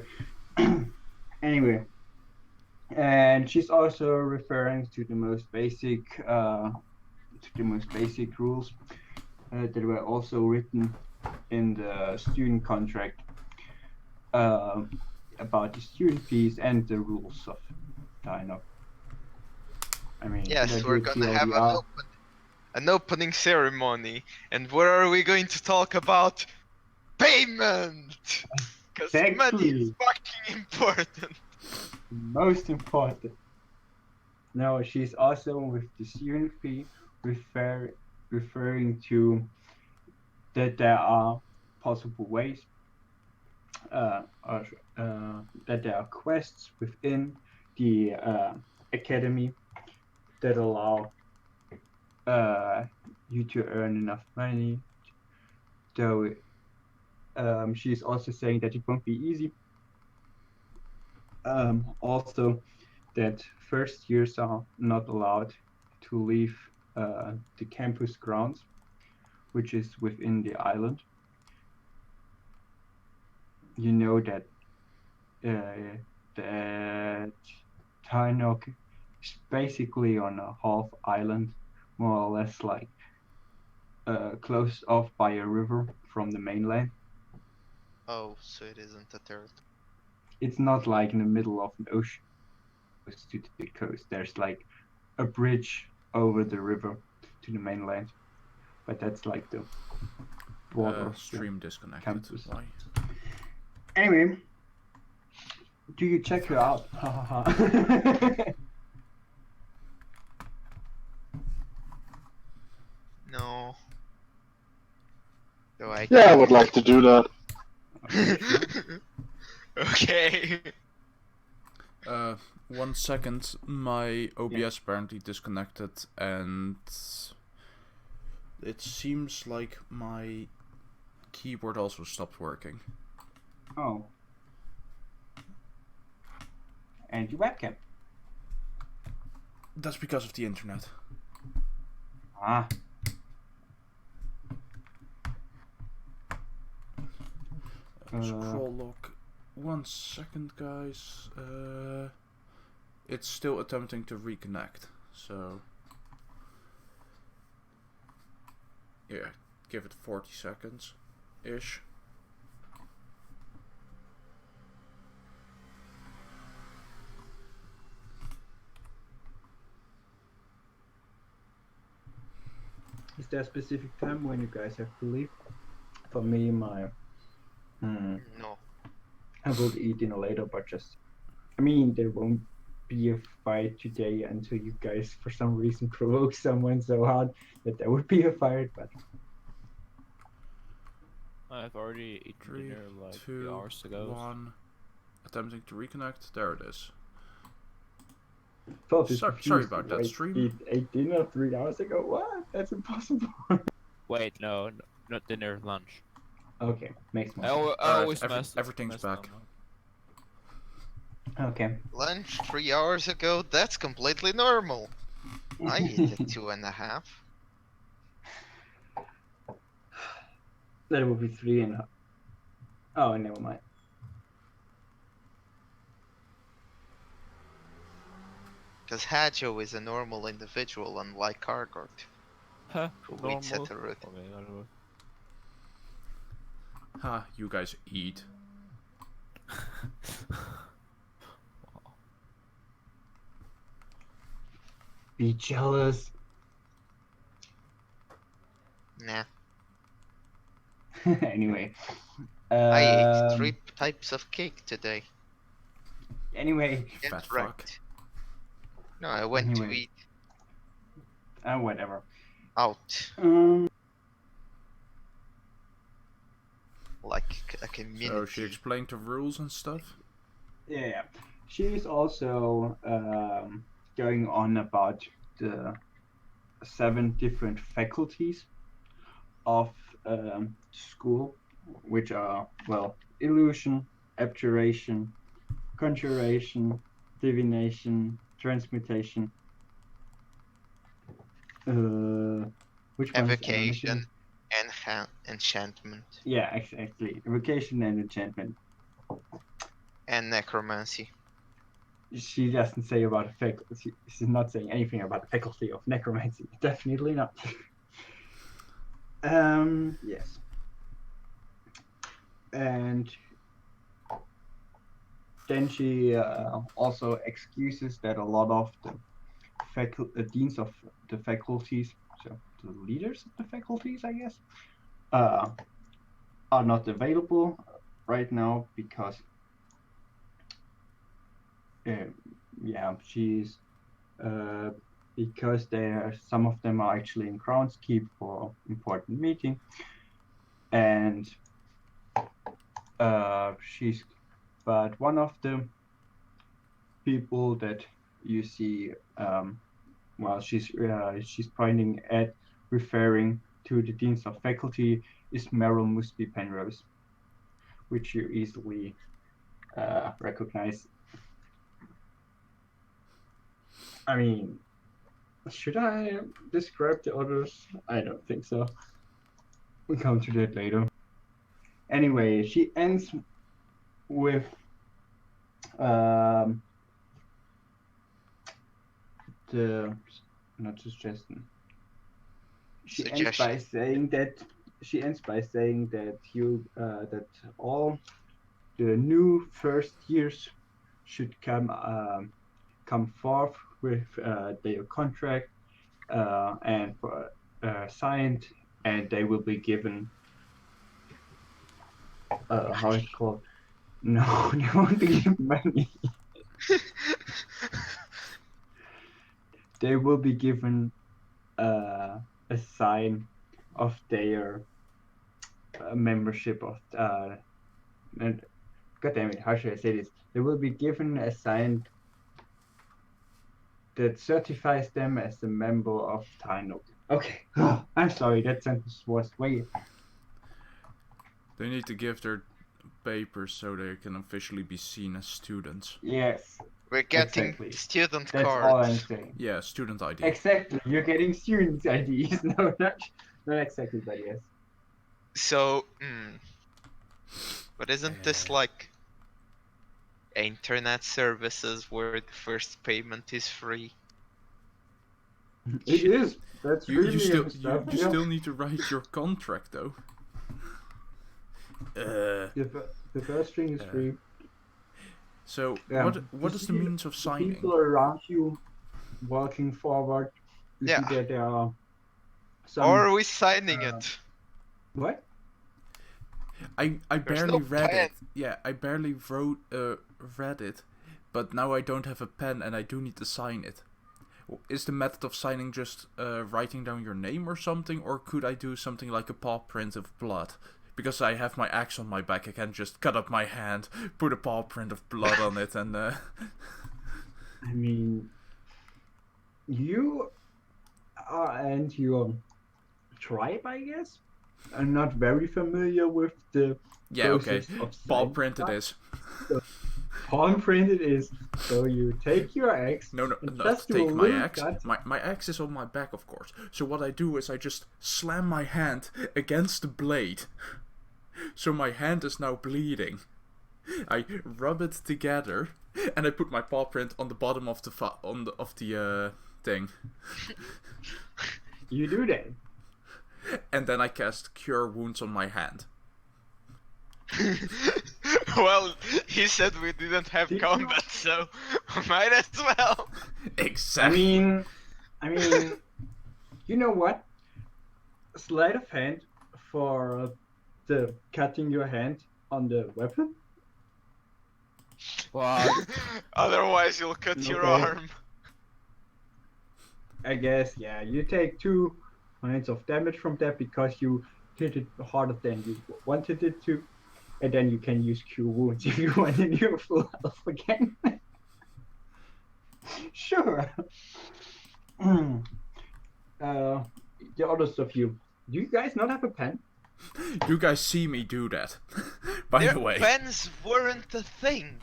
Anyway, and she's also referring to the most basic rules that were also written in the student contract about the student fees and the rules of Dino. I mean, Yes, the we're gonna have TLDR. an opening ceremony, and where are we going to talk about payment? Because money is Exactly. fucking important. Most important. No, she's also with the student fee referring to that there are possible ways that there are quests within the academy that allow you to earn enough money. Though she's also saying that it won't be easy. Also, that first years are not allowed to leave the campus grounds, which is within the island. You know that that Tarnok is basically on a half island, more or less like closed off by a river from the mainland. Oh, so it isn't a turtle. It's not like in the middle of an ocean close to the coast. There's like a bridge over the river to the mainland, but that's like the border of the Stream disconnected. campus. Why? Anyway, Do you check her out? Ha ha ha. No. So I Yeah, I would like to do that. Okay, sure. Okay. 1 second. My OBS apparently disconnected, and it seems like my keyboard also stopped working. Oh. And your webcam. That's because of the internet. Ah. Scroll log. 1 second, guys. It's still attempting to reconnect, so yeah, give it 40 seconds ish. Is there a specific time when you guys have to leave? For me, No. I will eat dinner later, but just, I mean, there won't be a fight today until you guys, for some reason, provoke someone so hard that there would be a fight, but I've already eaten 3, dinner like 2, 3 hours ago. 1. Attempting to reconnect. There it is. Thought it's Sorry confused. about that, Wait, stream. ate dinner 3 hours ago? What? That's impossible. Wait, no, not dinner, lunch. Okay, makes more I, sense. I always everything's mess back. them up. Okay. Lunch 3 hours ago? That's completely normal. I eat at 2.5. That would be 3.5. Oh, never mind. Because Hajo is a normal individual, unlike Kargort, Huh? who eats Normal? at a root. Okay, I don't know. Ha, you guys eat. Be jealous. Nah. Anyway. I ate 3 types of cake today. Anyway. Get Fat right. fuck. No, I went to Anyway. eat Whatever. out Um, like a community. So she explained the rules and stuff? yeah. She's also going on about the 7 different faculties of school, which are, well, illusion, abjuration, conjuration, divination, transmutation. Which one is Evocation and enchantment Yeah, exactly. Evocation and enchantment. and necromancy. She doesn't say about a faculty. She's not saying anything about the faculty of necromancy. Definitely not. Yes. And then she also excuses that a lot of the deans of the faculties, so the leaders of the faculties, I guess, are not available right now because, she's because some of them are actually in groundskeep for important meeting, and but one of the people that you see, she's pointing at, referring to the deans of faculty, is Meryl Musby Penrose, which you easily recognize. I mean, should I describe the others? I don't think so. We'll come to that later. Anyway, she ends with the not suggestion. She ends by saying that that all the new first years should come forth with their contract and signed, and they will be given how it's called, No, they won't give money. They will be given a sign of their membership of and God damn it, how should I say this? They will be given a sign that certifies them as a member of Tino. Okay, I'm sorry, that sentence was way. They need to give their papers so they can officially be seen as students. Yes, We're getting exactly. student That's all I'm cards. saying. Yeah, student ID. Exactly, you're getting students' IDs. No, not exactly, but yes. So, but isn't this like internet services where the first payment is free? It is. That's You really still stuff. you still need to write your contract though. The first thing is free. So Yeah. what You is the see means of the signing? people around you walking forward. You Yeah. see that there are some. Or are we signing uh, it? What? I There's barely no read pen. it. Yeah, I barely read it, but now I don't have a pen and I do need to sign it. Is the method of signing just writing down your name or something, or could I do something like a paw print of blood? Because I have my axe on my back, I can just cut up my hand, put a paw print of blood on it, and I mean, you and your tribe, I guess, are not very familiar with the yeah, okay, process of paw signing print it stuff. is. Palm printed is so you take your axe No, and not just do take a my little axe. cut. My axe is on my back, of course. So what I do is I just slam my hand against the blade. So my hand is now bleeding. I rub it together, and I put my paw print on the bottom of the thing. You do that. And then I cast Cure Wounds on my hand. Well, he said we didn't have Did you- combat, so might as well. Exactly. I mean, you know what? Sleight of hand for the cutting your hand on the weapon. Wow. Otherwise, you'll cut your Okay. arm. I guess, yeah, you take 2 points of damage from that because you hit it harder than you wanted it to, and then you can use Cure Wounds if you want in your full health again. Sure. The others of you, do you guys not have a pen? You guys see me do that. By Their the way, pens weren't a thing.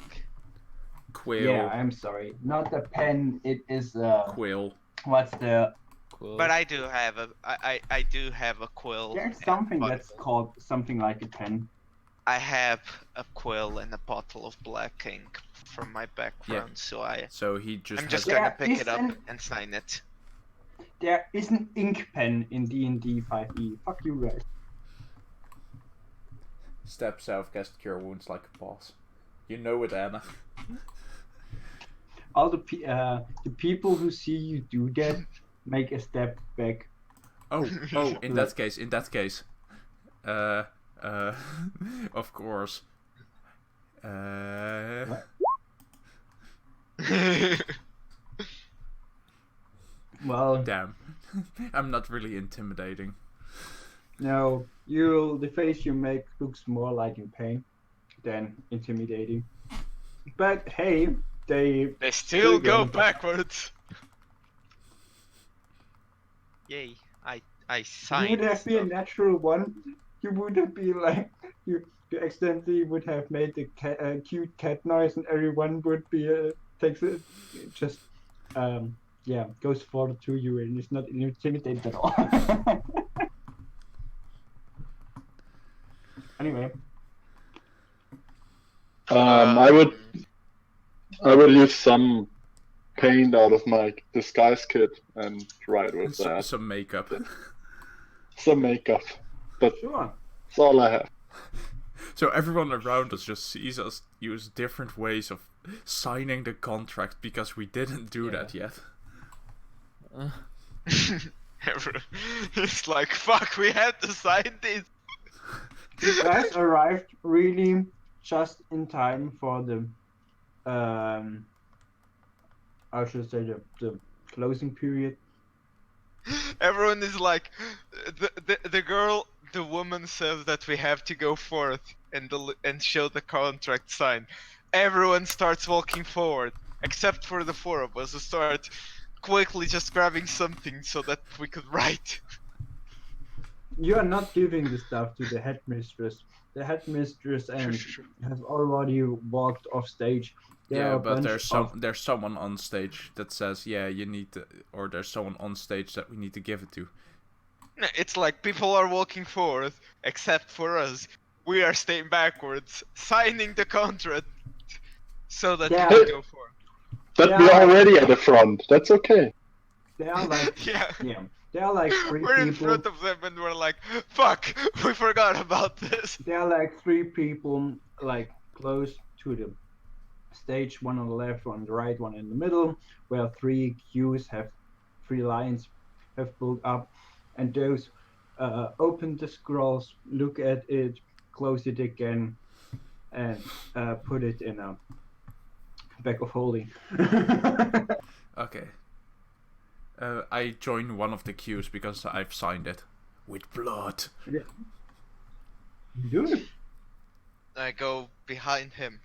Quill. Yeah, I'm sorry. Not a pen, it is Quill. what's the Cool. But I do have I do have a quill. there's something but that's called something like a pen. I have a quill and a bottle of black ink from my background, so So he just I'm just has gonna There pick it up isn't- and sign it. There is an ink pen in D&D 5e. Fuck you guys. step south, cast Cure Wounds like a boss. You know it, Anna. All the people who see you do that make a step back. Oh, in that case, of course. Well, Damn. I'm not really intimidating. no, the face you make looks more like in pain than intimidating. But hey, they They still go going backwards. Yay! I you signed. would have been a stuff. natural one. You would have been like you accidentally would have made the cute cat noise, and everyone would be takes it just goes forward to you and is not intimidated at all. Anyway, I would use some paint out of my disguise kit and ride with that. Some makeup. Some makeup. But sure. that's all I have. So everyone around us just sees us use different ways of signing the contract because we didn't do that yet. It's like fuck. We had to sign this. You guys arrived really just in time for the I should say the closing period. Everyone is like, the woman says that we have to go forth and show the contract sign. Everyone starts walking forward, except for the four of us who start quickly just grabbing something so that we could write. You are not giving the stuff to the headmistress. The headmistress and has already walked off stage. There are Yeah, a but bunch there's someone on stage that says, yeah, you need to, or there's someone on stage that we need to give it to. No, it's like people are walking forth, except for us. We are staying backwards, signing the contract so that Yeah. we can go forth. But Yeah, we're like- already at the front. That's okay. There are like Yeah. there are like three We're in people. front of them and we're like, fuck, we forgot about this. There are like three people like close to the stage, one on the left, one on the right, one in the middle, where three lines have built up, and those open the scrolls, look at it, close it again, and put it in a bag of holding. Okay. I join one of the queues because I've signed it. With blood. Dude, I go behind him.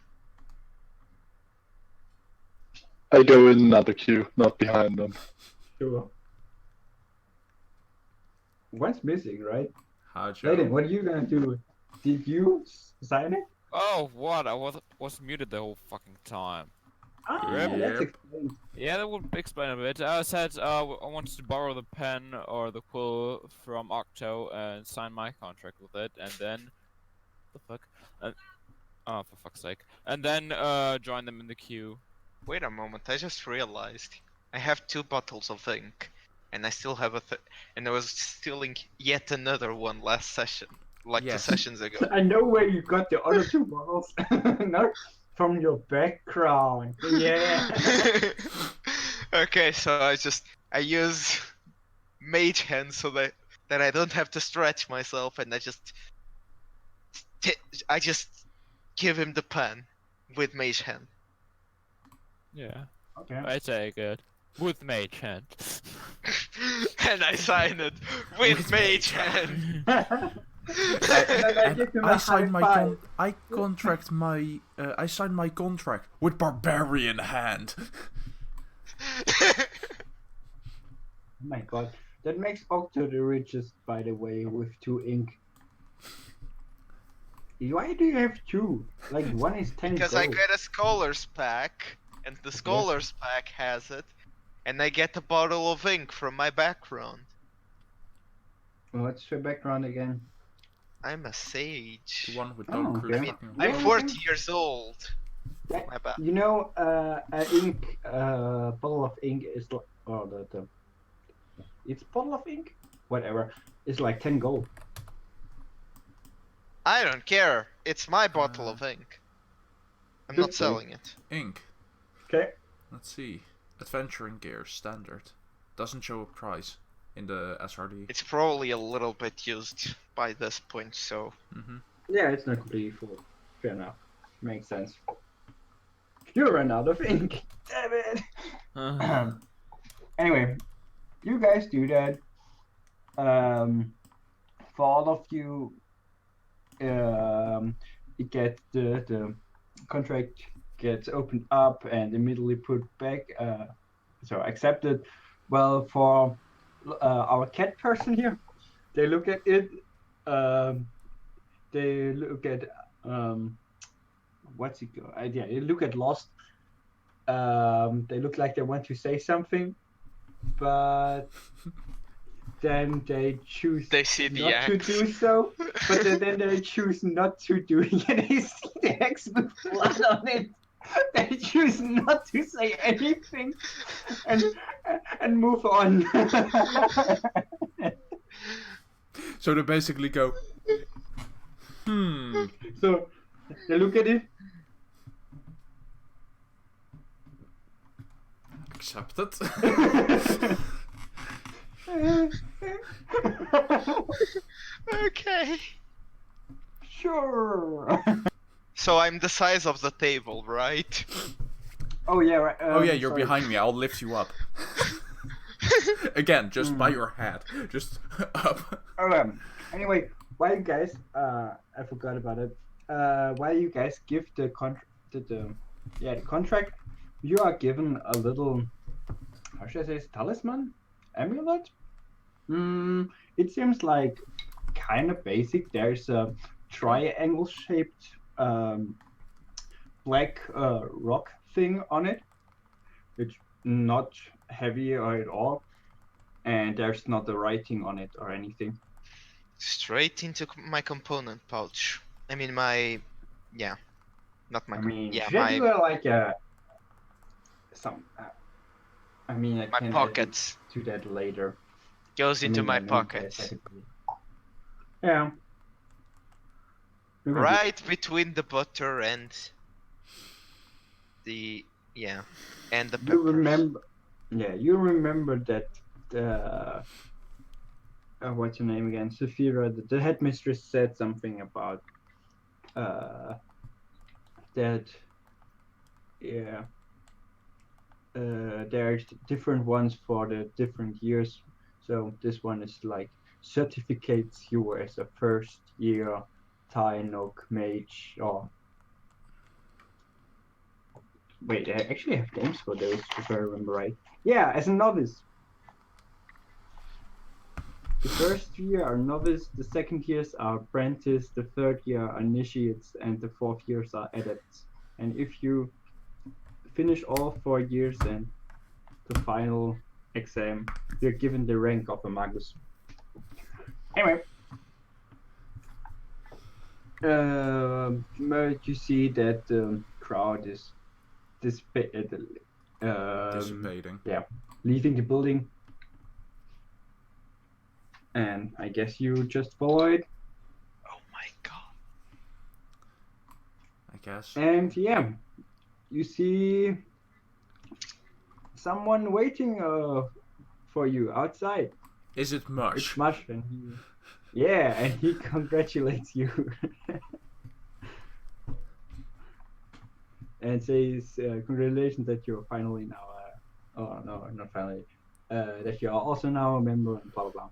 I go in another queue, not behind them. sure. One's missing, right? Hajo. Layden, what are you gonna do? Did you sign it? Oh, what? I was muted the whole fucking time. Ah, Yep. that's explained. Yeah, that would explain a bit. I said I wanted to borrow the pen or the quill from Octo and sign my contract with it, and then the fuck? Oh, for fuck's sake! And then join them in the queue. Wait a moment, I just realized I have 2 bottles of ink, and I still have and I was stealing yet another one last session, like Yes. 2 sessions ago. I know where you got the other two bottles. Not from your background. Yeah. Okay, so I use Mage Hand so that I don't have to stretch myself, and I just give him the pen with Mage Hand. Yeah, Okay. I take it with mage hand. And I sign it with Mage Hand. I signed my I signed my contract with barbarian hand. Oh my god. That makes Octo the richest, by the way, with 2 ink. Why do you have 2? Like, one is 10 Because I gold. get a Scholar's Pack, and the Scholar's Pack has it, and I get a bottle of ink from my background. What's your background again? I'm a sage. The one with Oh, Don okay. Cruz. I mean, fucking- I'm Yeah. 40 years old. Yeah. My bad. You know, ink, bottle of ink is like, it's bottle of ink? Whatever. It's like 10 gold. I don't care. It's my bottle of ink. I'm not Good selling it. Ink. Okay. Let's see. Adventuring gear standard. Doesn't show a price in the SRD. It's probably a little bit used by this point, so. Yeah, it's not completely full. Fair enough. Makes sense. You ran out of ink. Damn it. Anyway, you guys do that. For all of you, it gets the contract gets opened up and immediately put back. So accepted. Well, for our cat person here, they look at it. They look at what's it called? Yeah, they look at Lost. They look like they want to say something, but then they choose They see the not to axe. do so. But then they choose not to do it. They see the axe with blood on it. They choose not to say anything and move on. So they basically go, So they look at it. accepted. Okay. Sure. So I'm the size of the table, right? Oh yeah, right. Oh yeah, you're sorry. behind me. I'll lift you up. Again, just by Mm. your head. Just up. Anyway, why you guys? I forgot about it. Why you guys give the contract? You are given a little. How should I say? Talisman, amulet. It seems like kind of basic. There's a triangle-shaped black rock thing on it. It's not heavy or at all, and there's not the writing on it or anything. Straight into my component pouch. I mean my, yeah, not my. I mean, Yeah, should I my do like a some? I mean, I my can pockets do that later. goes I into mean, my I know you guys pockets, have it. Yeah, you can do. right between the butter and the and the You peppers. remember? Yeah, you remember that. What's your name again? Saphira, the headmistress said something about that. Yeah, there's different ones for the different years. So this one is like certificates you as a first year Tainok mage. Or wait, I actually have names for those if I remember right. Yeah, as a novice. The first year are novice, the second years are apprentice, the third year are initiates, and the fourth years are adepts. And if you finish all 4 years and the final exam, you're given the rank of a magus. Anyway, but you see that the crowd is Dissipating. yeah, leaving the building, and I guess you just follow it. Oh my god! I guess. And yeah, you see someone waiting for you outside. Is it It's mush? Mush, and he congratulates you and says congratulations that you're finally now. Oh no, not finally. That you are also now a member and blah blah blah.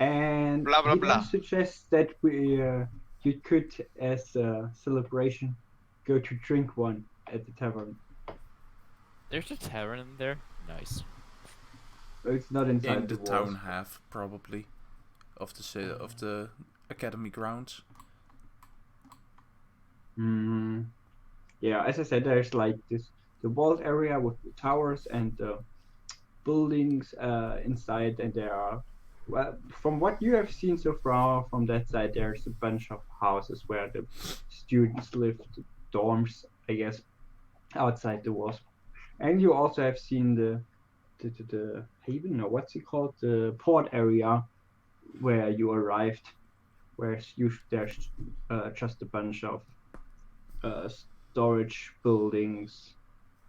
And Blah, blah, he blah. then suggests that you could, as a celebration, go to drink one at the tavern. There's a tavern in there. Nice. It's not inside In the walls. town half, probably, of the academy grounds. Yeah, as I said, there's like the walled area with the towers and the buildings inside, and there are, well, from what you have seen so far from that side, there's a bunch of houses where the students live, the dorms, I guess, outside the walls. And you also have seen the haven, or what's it called, the port area where you arrived, where there's just a bunch of storage buildings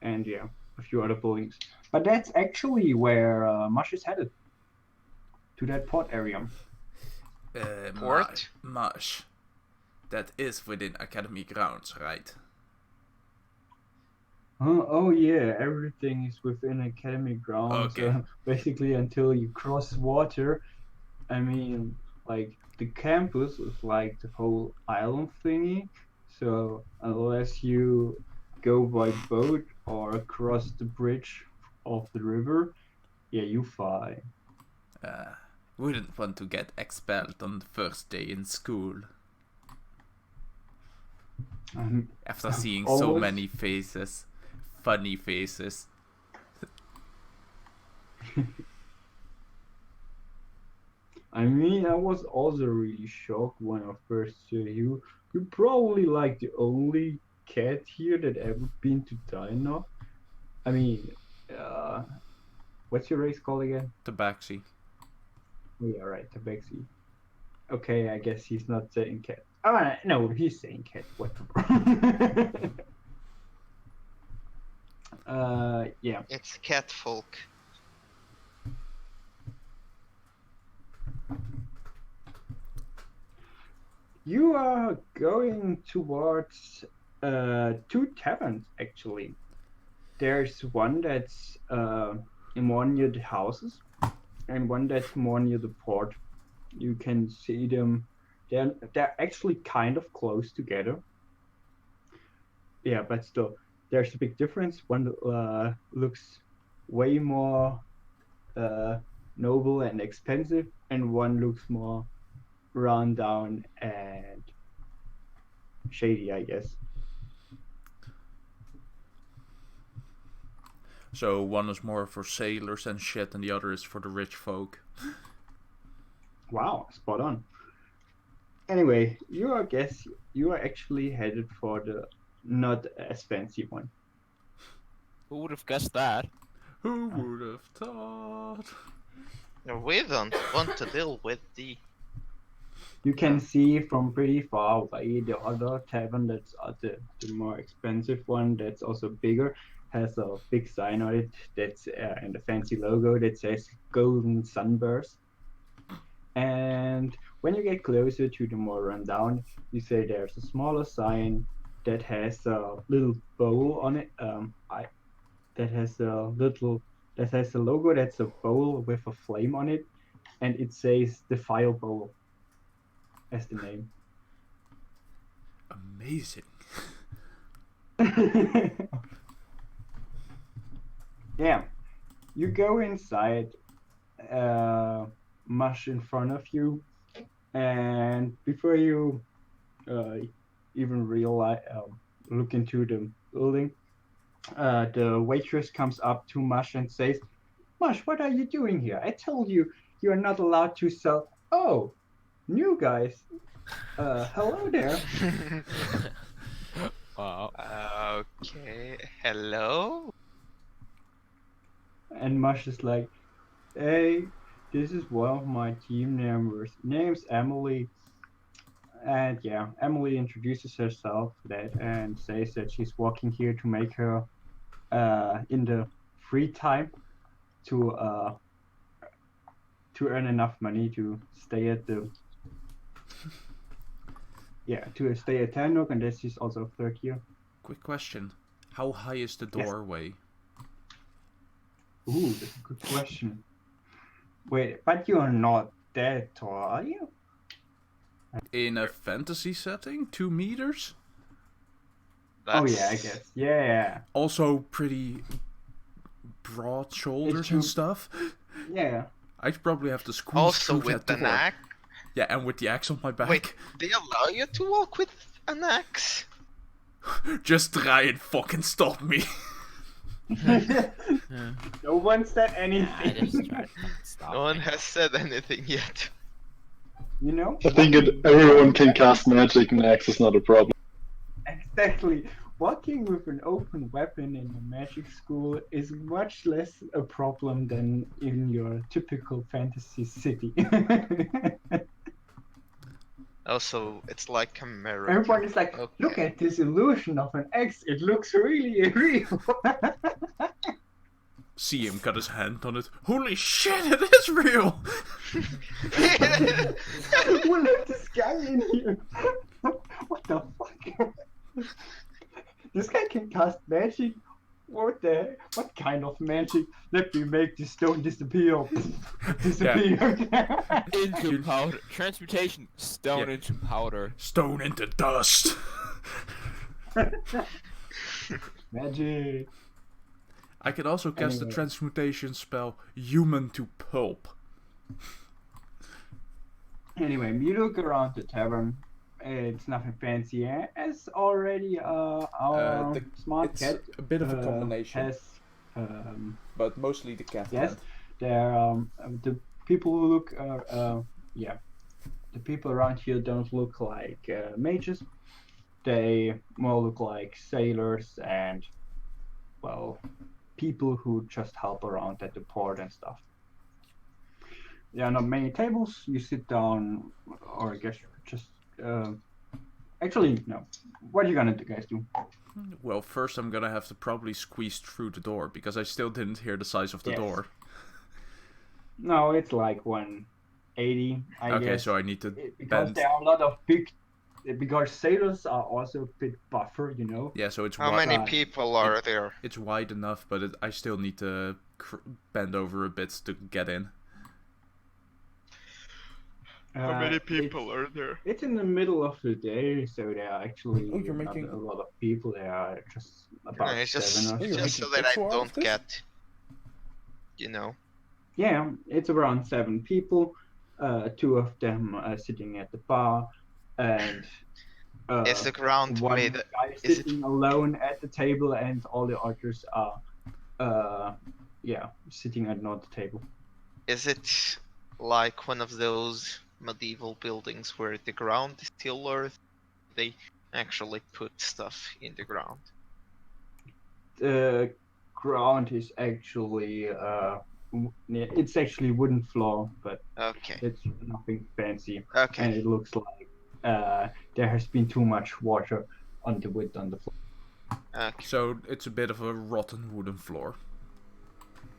and yeah, a few other buildings. But that's actually where Mush is headed, to that port area. Port? Mush. That is within academy grounds, right? Oh yeah, everything is within academic grounds. Okay. Basically, until you cross water. I mean, like the campus is like the whole island thingy. So unless you go by boat or across the bridge of the river, yeah, you fine. Wouldn't want to get expelled on the first day in school. After seeing so Almost. many faces. Funny faces. I mean, I was also really shocked when I first saw you. You're probably like the only cat here that ever been to Dino. I mean, what's your race called again? Tabaxi. Oh, yeah, right, Tabaxi. Okay, I guess he's not saying cat. Oh, no, he's saying cat. Whatever. Yeah. It's cat folk. You are going towards two taverns actually. There's one that's more near the houses, and one that's more near the port. You can see them. They're actually kind of close together. Yeah, but still, there's a big difference. One looks way more noble and expensive, and one looks more run down and shady, I guess. So one is more for sailors and shit, and the other is for the rich folk. Wow, spot on. Anyway, you are actually headed for the not as fancy one. Who would have guessed that? Who would have thought? We don't want to deal with the. You can see from pretty far away the other tavern that's the more expensive one that's also bigger, has a big sign on it that's and a fancy logo that says Golden Sunburst. And when you get closer to the more rundown, you say there's a smaller sign that has a little bowl on it. That has a logo that's a bowl with a flame on it, and it says the Fire Bowl as the name. Amazing. Yeah, you go inside, mush in front of you, and before you even realize look into the building, the waitress comes up to Mush and says, "Mush, what are you doing here? I told you you are not allowed to sell." Oh, new guys. Hello there. Wow. Okay, hello? And Mush is like, "Hey, this is one of my team members. Name's Emily." And yeah, Emily introduces herself that and says that she's working here to make her in the free time to earn enough money to stay at the to stay at Tannock, and this is also third year. Quick question. How high is the Yes. doorway? Ooh, that's a good question. Wait, but you're not that tall, are you? In a fantasy setting? 2 meters? Oh yeah, I guess. Yeah. Also pretty broad shoulders and too- stuff. Yeah. I'd probably have to squeeze Also through with that an door. axe. Yeah, and with the axe on my back. Wait, they allow you to walk with an axe? Just try and fucking stop me. No one said I anything. just tried to stop. No one me. has said anything yet. You know? I think everyone can cast magic and axe is not a problem. Exactly. Walking with an open weapon in a magic school is much less a problem than in your typical fantasy city. Also, it's like a mirror. Everyone is like, look Okay. at this illusion of an X. It looks really real. See him cut his hand on it. Holy shit, it is real! We'll let this guy in here. What the fuck? This guy can cast magic? What kind of magic? Let me make this stone disappear. Disappear. Into powder. Transmutation. Stone Yeah. into powder. Stone into dust! Magic. I can also cast the Anyway. transmutation spell Human to Pulp. Anyway, you look around the tavern. It's nothing fancy. As already our The- smart it's cat a bit of a combination, has but mostly the cat yes, hand. there the people who look the people around here don't look like mages. They more look like sailors and well, people who just help around at the port and stuff. There are not many tables. You sit down, or I guess just actually no. What are you gonna guys do? Well, first I'm gonna have to probably squeeze through the door, because I still didn't hear the size of the Yes. door. No, it's like 180. I Okay, guess. so I need to Because bend. there are a lot of big because sailors are also a bit buffer, you know. Yeah, so it's How wide. many Right. people are there? It's wide enough, but I still need to bend over a bit to get in. Are there? It's in the middle of the day, so there are actually Oh, you're not making- a lot of people. There are just No, about it's 7 just or Oh, it's you're so. just making so that I pixel art of don't this? get, you know. Yeah, it's around 7 people. 2 of them are sitting at the bar, and Is the ground one made? guy is Is it sitting alone at the table, and all the others are, sitting at another table. is it like one of those medieval buildings where the ground is still earth? They actually put stuff in the ground. The ground is actually it's actually wooden floor, but Okay. it's nothing fancy, Okay. and it looks like there has been too much water on the wood on the floor. Okay. So it's a bit of a rotten wooden floor.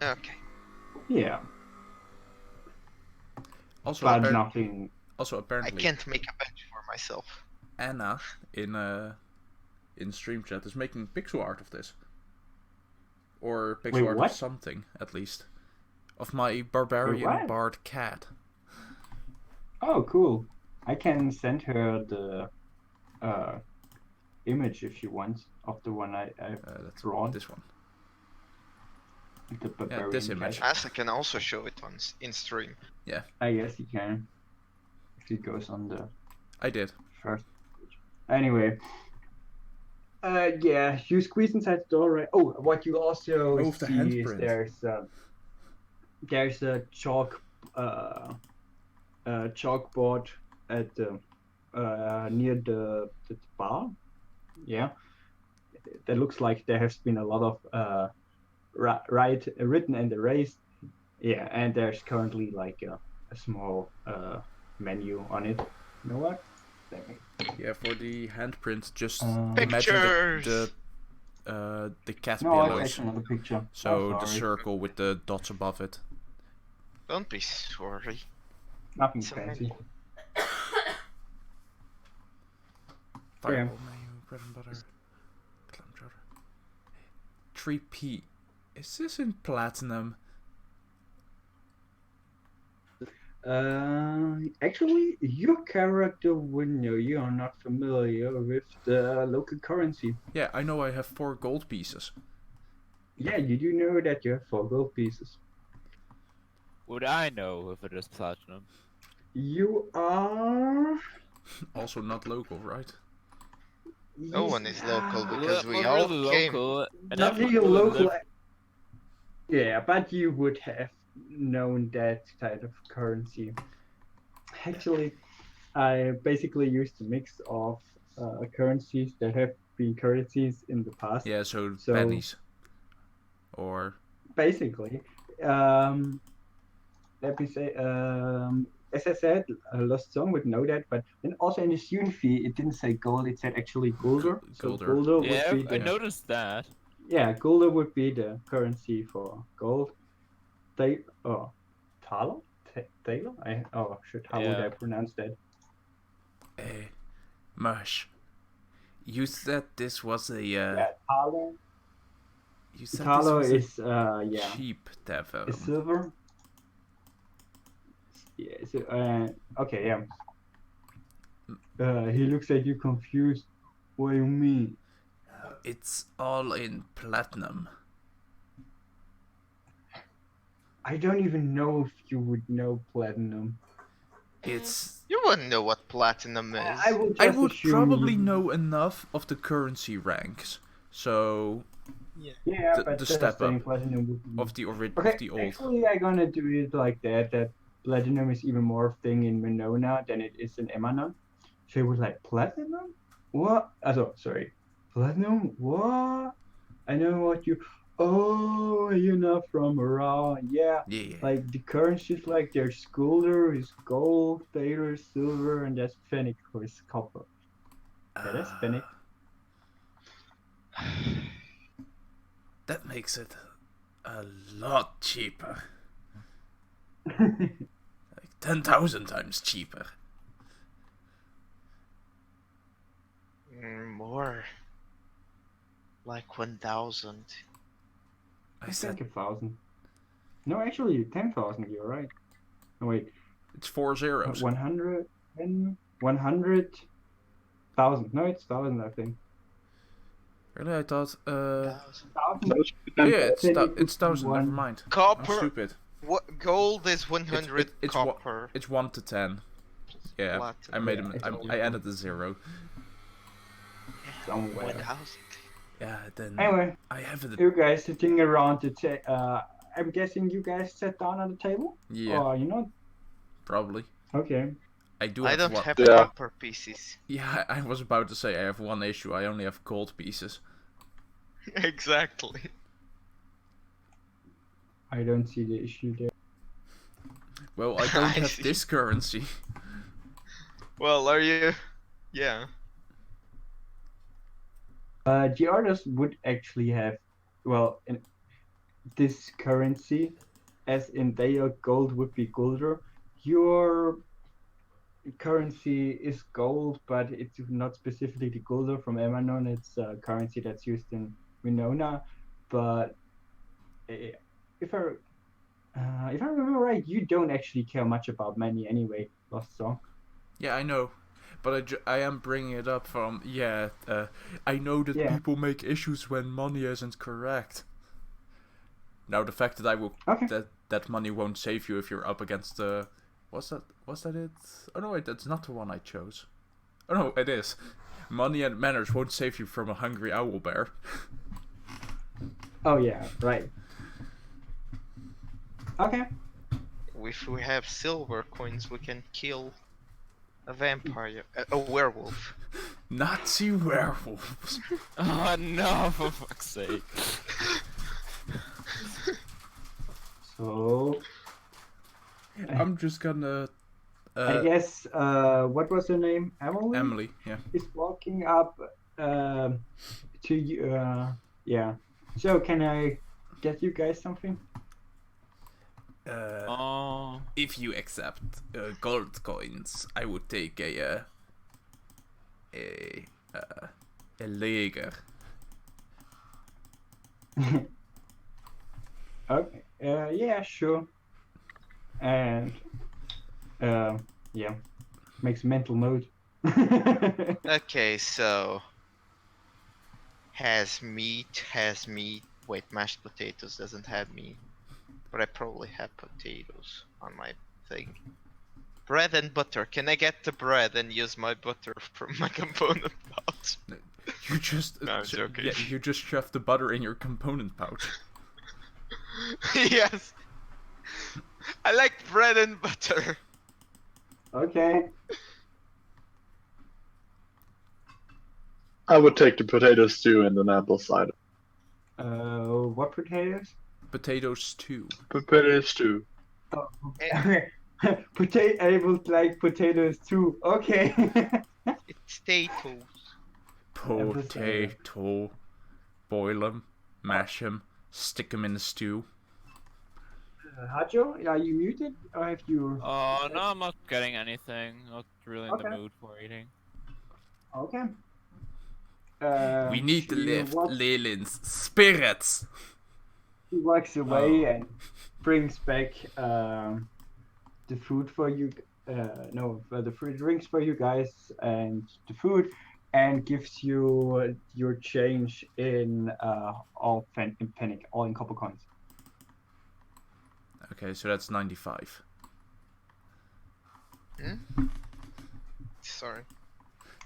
Okay. Yeah, Also, but nothing. I apparently, can't make a bench for myself. Anna in stream chat is making pixel art of this, or pixel Wait, art what? of something at least, of my barbarian what? bard cat. Oh, cool! I can send her the image if you want of the one I've That's drawn. this one. The barbarian this image. cat. As I can also show it on in stream. I guess you can. If it goes on the I did. first page. Anyway. Yeah, you squeeze inside the door, right? Oh, what you also With the see is handprint. there's a chalkboard at the near the bar. Yeah, that looks like there has been a lot of written and erased. Yeah, and there's currently like a small menu on it. You know what? Let me. Yeah, for the handprint, just Pictures! imagine the cat No, it's pillows. actually another picture. So Oh, the sorry. circle with the dots above it. Don't be sorry. Nothing So fancy. many. Fireball menu, bread and butter, clam chowder. 3p. Is this in platinum? Actually, your character would know you are not familiar with the local currency. Yeah, I know I have 4 gold pieces. Yeah, you do know that you have 4 gold pieces. Would I know if it is platinum? You are. Also not local, right? No one is local because we Not all really came. local, and Not I'm really really local. live- Yeah, but you would have known that type of currency. Actually, I basically used a mix of currencies that have been currencies in the past. Yeah, so So- pennies. Or Basically, let me say, as I said, Lost Song would know that, but then also in the student fee, it didn't say gold, it said actually gulder. So Gulder. gulder would Yeah, be I the noticed that. gulder would be the currency for gold. Taler? Taylor? How would Yeah. I pronounce that? Mush. You said this was a Taler. you said Taler this was is a cheap devil. is silver. Yeah. So okay, yeah. He looks at you confused. What do you mean? It's all in platinum. I don't even know if you would know platinum. It's You wouldn't know what platinum is. I would, I just would assume probably you- know enough of the currency ranks. So Yeah, the but step saying up platinum would be... of the Okay, of the old. actually, I'm gonna do it like that. That platinum is even more thing in Winona than it is in Emanon. So it was like platinum. What? Sorry, platinum. What? I know what you. Oh, you're not from around. Yeah. Yeah. Like the currencies, like there's Gulder is gold, Thaler is silver, and that's Fennec who is copper. Yeah, that's Fennec. That makes it a lot cheaper. Oh, Like 10,000 times cheaper. More. Like 1,000. I It's said like 1,000. No, actually 10,000. You're right. No, wait. it's 4 zeros. 100 and 100,000. No, it's 1,000. I think. Really, I thought. 1,000. 1,000. Yeah, Then it would it's be 1,000. Never one- mind. I'm Copper. stupid. What gold is 100 it's copper. It's 1 to 10. Yeah, I Platinum. made Yeah, him. I added a 0. Somewhere. 1,000. Yeah, then Anyway, I have it. you guys sitting around the I'm guessing you guys sat down at the table? Yeah, Or you know? probably. Okay. I do I have don't one. have Yeah. copper pieces. Yeah, I was about to say I have one issue. I only have gold pieces. Exactly. I don't see the issue there. Well, I don't I have see. this currency. Well, are you? Yeah. The others would actually have, well, this currency, as in their gold would be golder. Your currency is gold, but it's not specifically the golder from Emanon. It's a currency that's used in Winona. But if I remember right, you don't actually care much about money anyway, Lost Song. Yeah, I know. But I am bringing it up from, I know that Yeah. people make issues when money isn't correct. Now, the fact that Okay. that money won't save you if you're up against the... Was that it? Oh no, wait, that's not the one I chose. Oh no, it is. Money and manners won't save you from a hungry owl bear. Oh yeah, right. Okay. If we have silver coins, we can kill a vampire, a werewolf. Nazi werewolves. Oh no, for fuck's sake. So I'm just gonna... I guess what was her name? Emily? Emily, yeah. Is walking up to you. Yeah. So can I get you guys something? Oh, If you accept gold coins, I would take a leger. Okay. Yeah, sure. And yeah, makes a mental note. Okay, so has meat. Wait, mashed potatoes doesn't have meat, but I probably have potatoes on my thing. Bread and butter. Can I get the bread and use my butter from my component pouch? You just No, I'm joking. Yeah, you just shoved the butter in your component pouch. Yes. I like bread and butter. Okay. I would take the potato stew and an apple cider. What potatoes? Potato stew. Potato stew. Potato. I would like potatoes too. Okay. It's potatoes. Potato. Boil them, mash them, stick them in the stew. Hajo, are you muted? Or have you? oh no, I'm not getting anything. Not really in Okay. the mood for eating. Okay. We need to she lift walks- Lelin's spirits. She walks away and brings back the food for you. The food drinks for you guys and the food, and gives you your change in all in penny, all in copper coins. Okay, so that's 95. Sorry.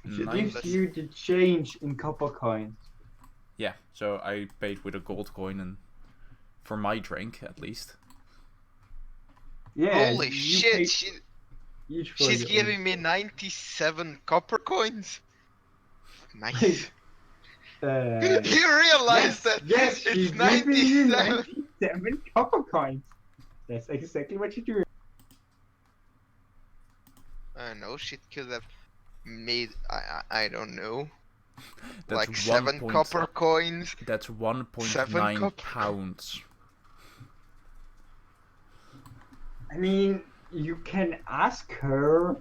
She Nine- gives you the change in copper coins. Yeah, so I paid with a gold coin, and for my drink at least. Yeah. Holy you shit! paid each for She's your own. giving me 97 copper coins. Nice. You realize that Yes, she's it's giving you 97. 97 copper coins. That's exactly what you do. I know she could have made. I don't know. That's Like 7 point- copper coins. That's 7 1.9 copper pounds. I mean, you can ask her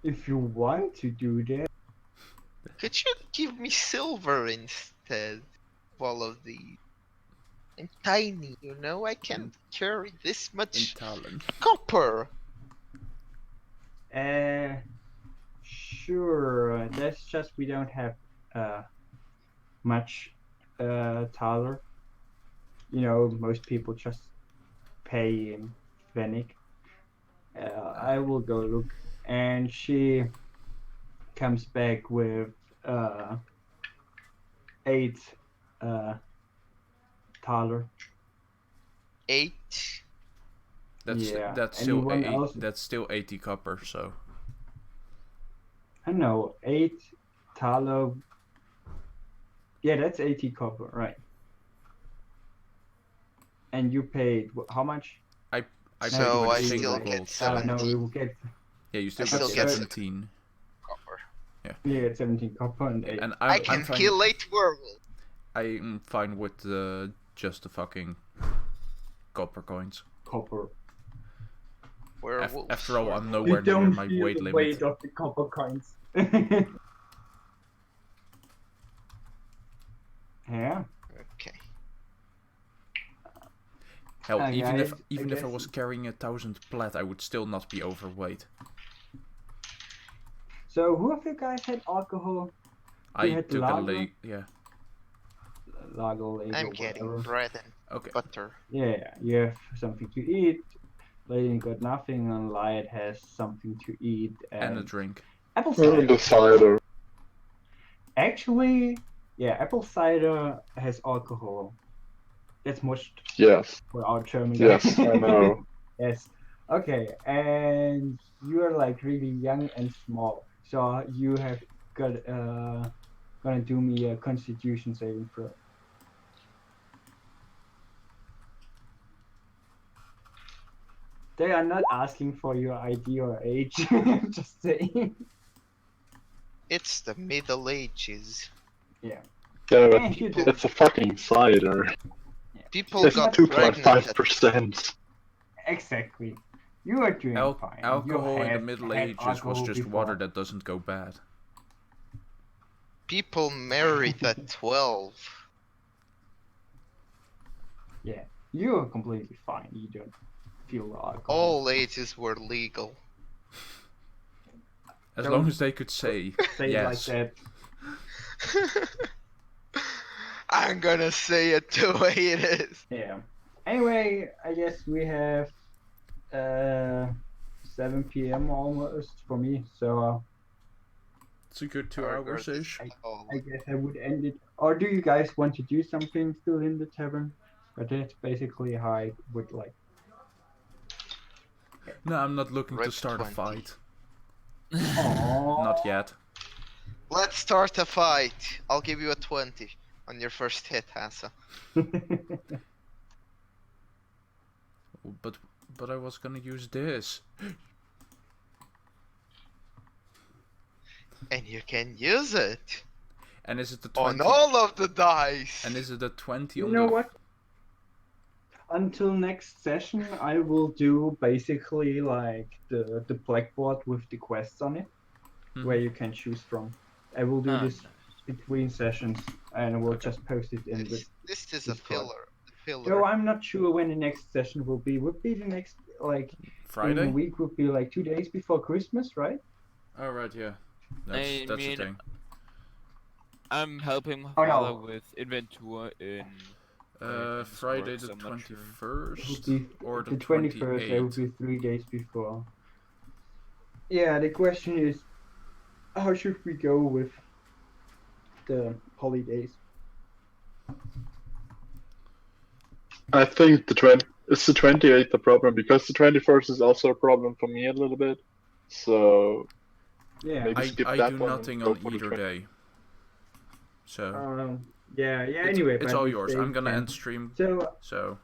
if you want to do that. Could you give me silver instead of all of these? I'm tiny, you know, I can't carry this In much Talon. copper. Sure. That's just we don't have much taller. You know, most people just pay in Fennec. I will go look, and she comes back with 8 taller. 8. Yeah. That's Anyone else? still 80 copper. So I know 8 taller. Yeah, that's 80 copper, right? And you paid how much? I paid So with I a still single get gold. seven. No, we will get Yeah, you still I get still get 17. Copper. yeah 17 copper and 8. And I I'm can fine. kill 8 werewolves. I'm fine with just the fucking copper coins. Copper. Werewolves. After all, I'm You nowhere near don't my feel weight the limit. weight of the copper coins. Yeah. Okay. Hell, even guys, if I guess- was carrying 1,000 plat, I would still not be overweight. So who of you guys had alcohol? I had took lager? yeah. Lager, lager, I'm getting whatever. bread and Okay. butter. Yeah, you have something to eat. Lady got nothing, and Light has something to eat And a drink. apple And cider. the cider. Actually, yeah, apple cider has alcohol. That's much Yes. for our German Yes, guys. I know. Yes. Okay, and you are like really young and small, so you have got gonna do me a Constitution saving throw. They are not asking for your ID or age. Just saying. It's the Middle Ages. Yeah. Yeah, but And you did. it's a fucking cider. People It's got pregnant at 2.5%. Exactly. You are doing fine. You Alcohol in the have Middle had Ages was alcohol just before. water that doesn't go bad. people married at 12. Yeah, you are completely fine. You don't feel alcohol. All ages were legal. As Don't long as they could say Say yes. it like that. I'm gonna say it the way it is. Yeah. Anyway, I guess we have 7 p.m. almost for me, so It's a good 2 hours ish. I guess I would end it. Or do you guys want to do something still in the tavern? But that's basically how I would like. No, I'm not looking to Rip start 20. a fight. Aww. Not yet. Let's start a fight. I'll give you a 20 on your first hit, Hassa. But I was gonna use this. And you can use it And is it the 20? on all of the dice. And is it the 20 You on know the... what? Until next session, I will do basically like the blackboard with the quests on it, where you can choose from. I will do this between sessions, and we'll just post it in the. This is a Discord. filler. So I'm not sure when the next session will be. Would be the next like in a Friday? week would be like 2 days before Christmas, right? Oh, right, yeah. That's I the mean, thing. I'm helping my Oh, no. father with Inventour in. Friday works, the I'm not sure. 21st? Would be Or the 21st. That would 28th? be 3 days before. Yeah, the question is, how should we go with the holidays? I think it's the 28th the problem, because the 21st is also a problem for me a little bit. So Yeah. maybe skip I that do one and nothing go on for the either 20th. day. So... Yeah. it's, Anyway, it's but all we yours. stay I'm gonna then. end stream, So so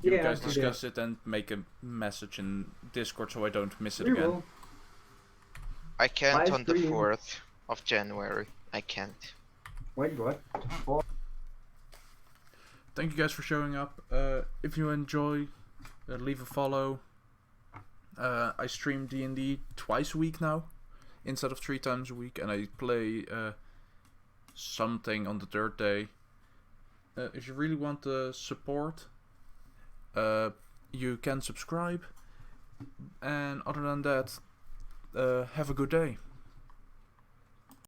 you yeah, guys do that. discuss it and make a message in Discord so I don't miss it We again. will. I can't Live on the stream. 4th of January. I can't. Wait, what? Thank you guys for showing up. If you enjoy, leave a follow. I stream D&D twice a week now, instead of 3 times a week, and I play something on the 3rd day. If you really want the support, you can subscribe. And other than that, have a good day.